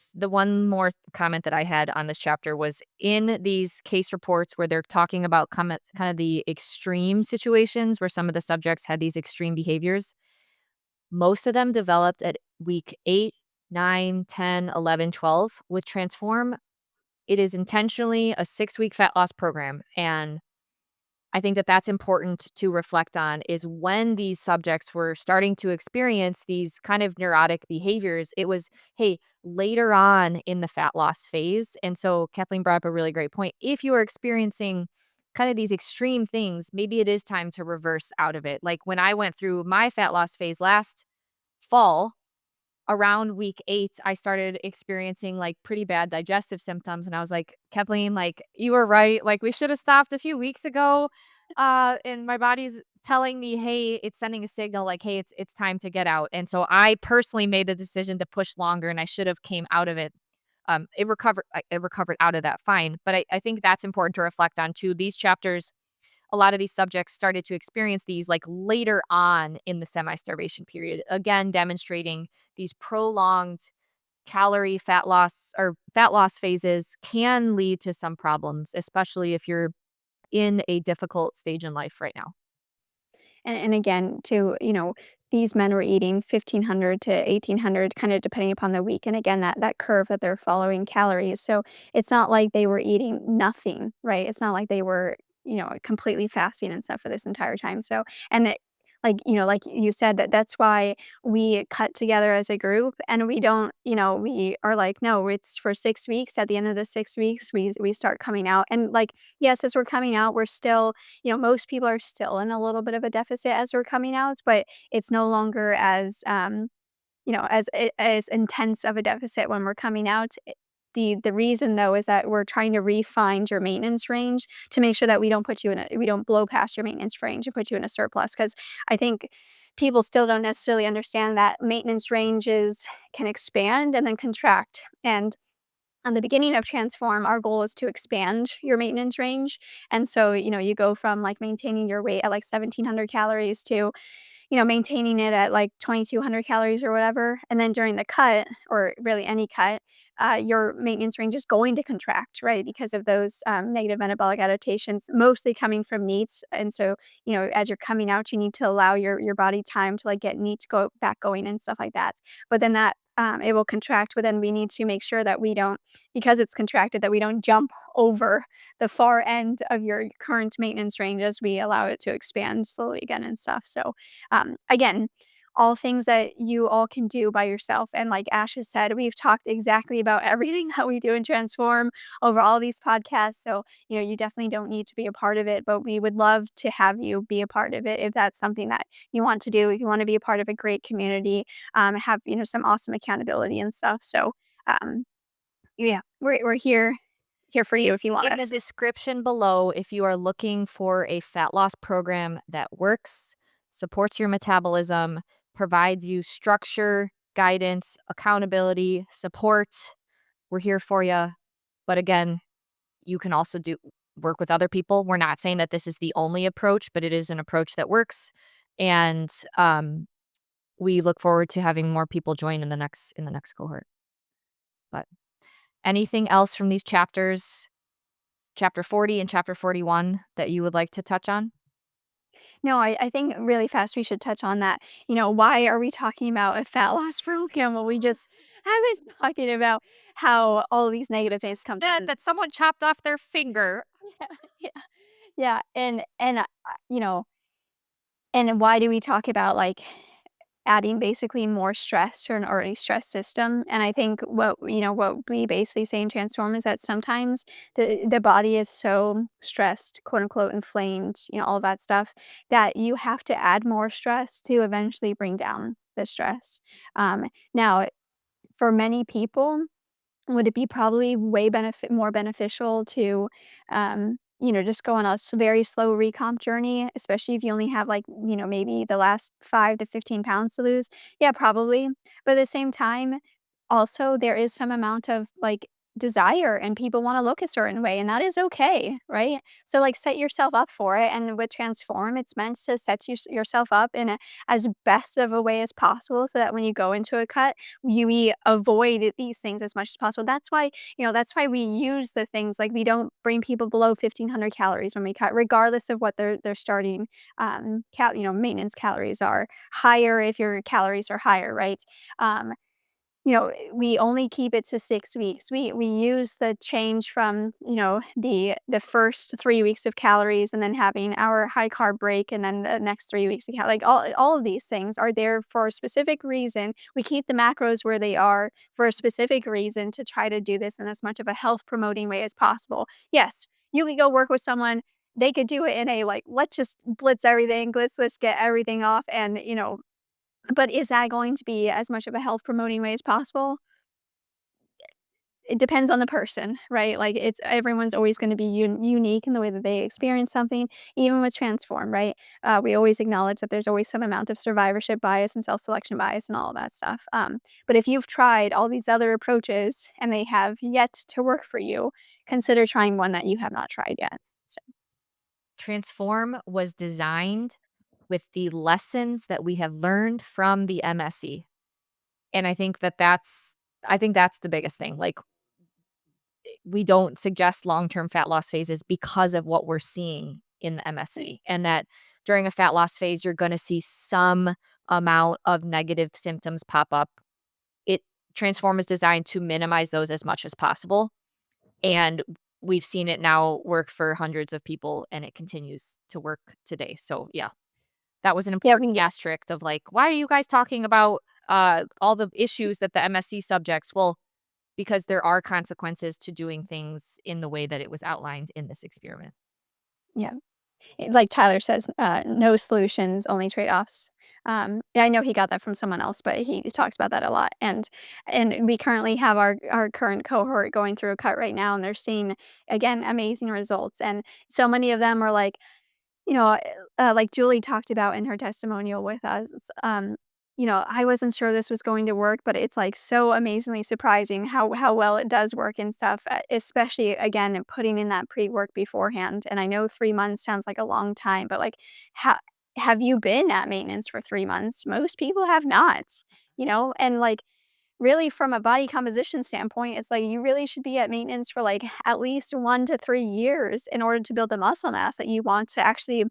more comment that I had on this chapter was in these case reports where they're talking about kind of the extreme situations where some of the subjects had these extreme behaviors. Most of them developed at week 8, 9, 10, 11, 12. With Transform, it is intentionally a 6-week fat loss program, and I think that that's important to reflect on is when these subjects were starting to experience these kind of neurotic behaviors, it was, hey, later on in the fat loss phase. And so Kathleen brought up a really great point. If you are experiencing kind of these extreme things, maybe it is time to reverse out of it. Like when I went through my fat loss phase last fall, around week 8, I started experiencing, like, pretty bad digestive symptoms, and I was like, "Kathleen, like, you were right, like, we should have stopped a few weeks ago," and my body's telling me, "Hey," it's sending a signal like, "Hey, it's time to get out," and so I personally made the decision to push longer, and I should have came out of it. It recovered out of that fine, but I think that's important to reflect on too. These chapters, a lot of these subjects started to experience these like later on in the semi-starvation period, again demonstrating these prolonged calorie fat loss phases can lead to some problems, especially if you're in a difficult stage in life right now. And again, these men were eating 1,500 to 1,800, kind of depending upon the week. And again, that curve that they're following calories. So it's not like they were eating nothing, right? It's not like they were, completely fasting and stuff for this entire time. So, and it, like you said, that's why we cut together as a group and we don't, we are like, no, it's for 6 weeks. At the end of the 6 weeks, we start coming out. And like, yes, as we're coming out, we're still, most people are still in a little bit of a deficit as we're coming out, but it's no longer as, as intense of a deficit when we're coming out. The reason, though, is that we're trying to refine your maintenance range to make sure that we don't blow past your maintenance range and put you in a surplus. Because I think people still don't necessarily understand that maintenance ranges can expand and then contract, and on the beginning of Transform, our goal is to expand your maintenance range, and so, you go from, like, maintaining your weight at, like, 1,700 calories to, maintaining it at, like, 2,200 calories or whatever, and then during the cut, or really any cut, your maintenance range is going to contract, right, because of those, negative metabolic adaptations, mostly coming from meats, and so, as you're coming out, you need to allow your body time to, like, get neat to go back going and stuff like that, but then it will contract, but then we need to make sure that we don't, because it's contracted, that we don't jump over the far end of your current maintenance range as we allow it to expand slowly again and stuff. So, again, all things that you all can do by yourself. And like Ash has said, we've talked exactly about everything that we do in Transform over all these podcasts. So, you definitely don't need to be a part of it, but we would love to have you be a part of it if that's something that you want to do. If you want to be a part of a great community, have, some awesome accountability and stuff. So, um, yeah, we're here for you if you want In the us. description below, if you are looking for a fat loss program that works, supports your metabolism, provides you structure, guidance, accountability, support, we're here for you. But again, you can also do work with other people. We're not saying that this is the only approach, but it is an approach that works. And we look forward to having more people join in the next cohort. But anything else from these chapters, chapter 40 and chapter 41, that you would like to touch on? No, I think really fast we should touch on that. Why are we talking about a fat loss program when we just have been talking about how all these negative things come from. That someone chopped off their finger. Yeah, yeah, and you know, and why do we talk about, like, adding basically more stress to an already stressed system? And I think what we basically say in Transform is that sometimes the body is so stressed, quote unquote, inflamed, all of that stuff, that you have to add more stress to eventually bring down the stress. Now, for many people, would it be probably way more beneficial to, just go on a very slow recomp journey, especially if you only have, like, maybe the last 5 to 15 pounds to lose? Yeah, probably. But at the same time, also, there is some amount of, like, desire, and people wanna look a certain way, and that is okay, right? So, like, set yourself up for it, and with Transform, it's meant to set yourself up in as best of a way as possible so that when you go into a cut, we avoid these things as much as possible. That's why we use the things, like, we don't bring people below 1,500 calories when we cut, regardless of what their starting, maintenance calories are. Higher if your calories are higher, right? Um, we only keep it to 6 weeks. We use the change from, the first 3 weeks of calories, and then having our high carb break, and then the next 3 weeks of like, all of these things are there for a specific reason. We keep the macros where they are for a specific reason, to try to do this in as much of a health promoting way as possible. Yes, you could go work with someone, they could do it in a, like, let's just blitz everything, let's get everything off, and, but is that going to be as much of a health promoting way as possible? It depends on the person, right? Like, it's everyone's always gonna be unique in the way that they experience something, even with Transform, right? We always acknowledge that there's always some amount of survivorship bias and self-selection bias and all of that stuff. But if you've tried all these other approaches and they have yet to work for you, consider trying one that you have not tried yet. So, Transform was designed with the lessons that we have learned from the MSE. And I think that's the biggest thing. Like, we don't suggest long-term fat loss phases because of what we're seeing in the right. MSE, and that during a fat loss phase, you're gonna see some amount of negative symptoms pop up. It Transform is designed to minimize those as much as possible, and we've seen it now work for hundreds of people, and it continues to work today. So, yeah, that was an Yeah, important asterisk of, like, "Why are you guys talking about, all the issues that the MSE subjects?" Well, because there are consequences to doing things in the way that it was outlined in this experiment. yeah. like Tyler says, no solutions, only trade-offs. Yeah, I know he got that from someone else, but he talks about that a lot. And we currently have our current cohort going through a cut right now, and they're seeing, again, amazing results. And so many of them are like, like Julie talked about in her testimonial with us, I wasn't sure this was going to work, but it's, like, so amazingly surprising how well it does work and stuff, especially, again, in putting in that pre-work beforehand. And I know 3 months sounds like a long time, but, like, ha have you been at maintenance for 3 months? Most people have not, And, like, really from a body composition standpoint, it's like you really should be at maintenance for, like, at least 1 to 3 years in order to build the muscle mass that you want to actually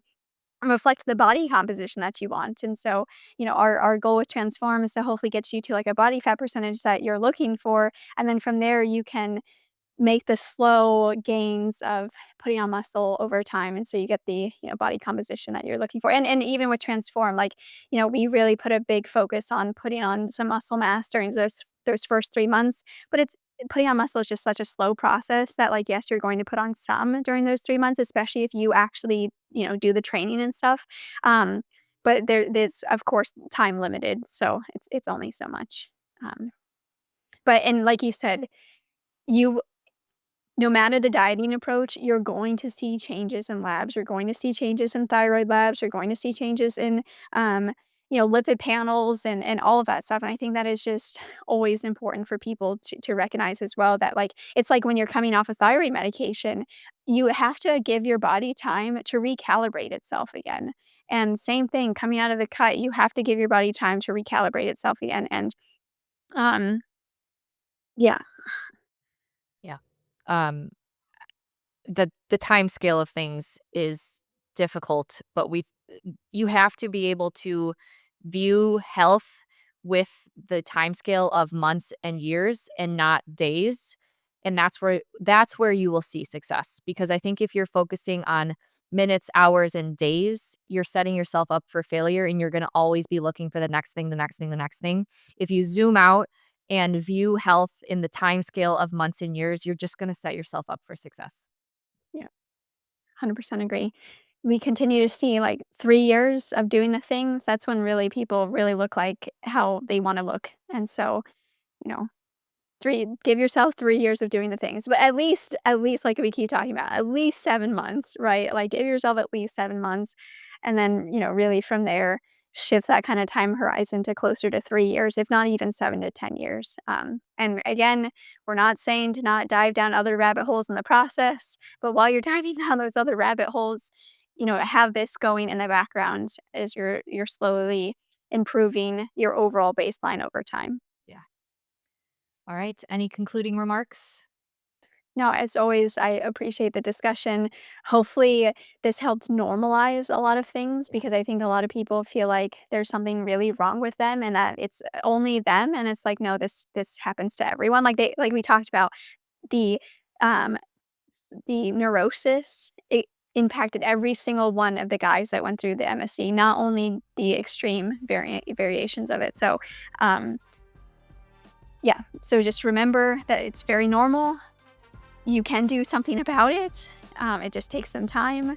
reflect the body composition that you want. And so, our goal with Transform is to hopefully get you to, like, a body fat percentage that you're looking for, and then from there, you can make the slow gains of putting on muscle over time, and so you get the, body composition that you're looking for. And even with Transform, like, we really put a big focus on putting on some muscle mass during those first 3 months, but it's putting on muscle is just such a slow process that, like, yes, you're going to put on some during those 3 months, especially if you actually, do the training and stuff, but there's, of course, time limited, so it's only so much, but and like you said, you no matter the dieting approach, you're going to see changes in labs. You're going to see changes in thyroid labs. You're going to see changes in, lipid panels and all of that stuff. And I think that is just always important for people to recognize as well that, like, it's like when you're coming off a thyroid medication, you have to give your body time to recalibrate itself again. And same thing coming out of the cut, you have to give your body time to recalibrate itself again. And um, yeah, Yeah. Um, the time scale of things is difficult, but you have to be able to view health with the time scale of months and years and not days. And that's where you will see success. Because I think if you're focusing on minutes, hours, and days, you're setting yourself up for failure and you're gonna always be looking for the next thing, the next thing, the next thing. If you zoom out and view health in the time scale of months and years, you're just gonna set yourself up for success. yeah. 100% agree. We continue to see, like, 3 years of doing the things, that's when really people really look like how they wanna look, and so, you know 3 give yourself 3 years of doing the things, but at least, like we keep talking about, at least 7 months, right? Like, give yourself at least 7 months, and then, really from there, shift that kinda time horizon to closer to 3 years, if not even 7 to 10 years, and again, we're not saying to not dive down other rabbit holes in the process, but while you're diving down those other rabbit holes, have this going in the background as you're slowly improving your overall baseline over time. Yeah. All right. Any concluding remarks? No, as always, I appreciate the discussion. Hopefully, this helped normalize a lot of things because I think a lot of people feel like there's something really wrong with them and that it's only them. And it's like, no, this happens to everyone. Like we talked about the um the neurosis. It impacted every single one of the guys that went through the MSC, not only the extreme variations of it. So, um, yeah. So just remember that it's very normal. You can do something about it. It just takes some time.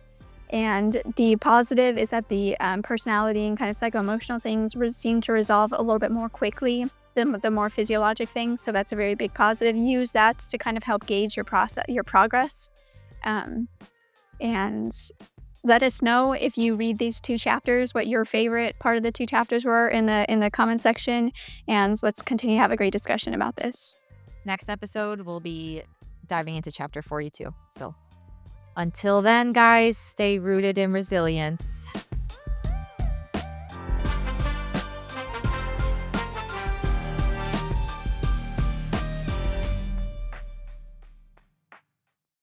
And the positive is that the personality and kind of psycho-emotional things seem to resolve a little bit more quickly than the more physiologic things. So that's a very big positive. Use that to kind of help gauge your progress. Um, and let us know if you read these 2 chapters, what your favorite part of the 2 chapters were in the comment section. And let's continue to have a great discussion about this. Next episode, we'll be diving into chapter 42. So until then, guys, stay rooted in resilience.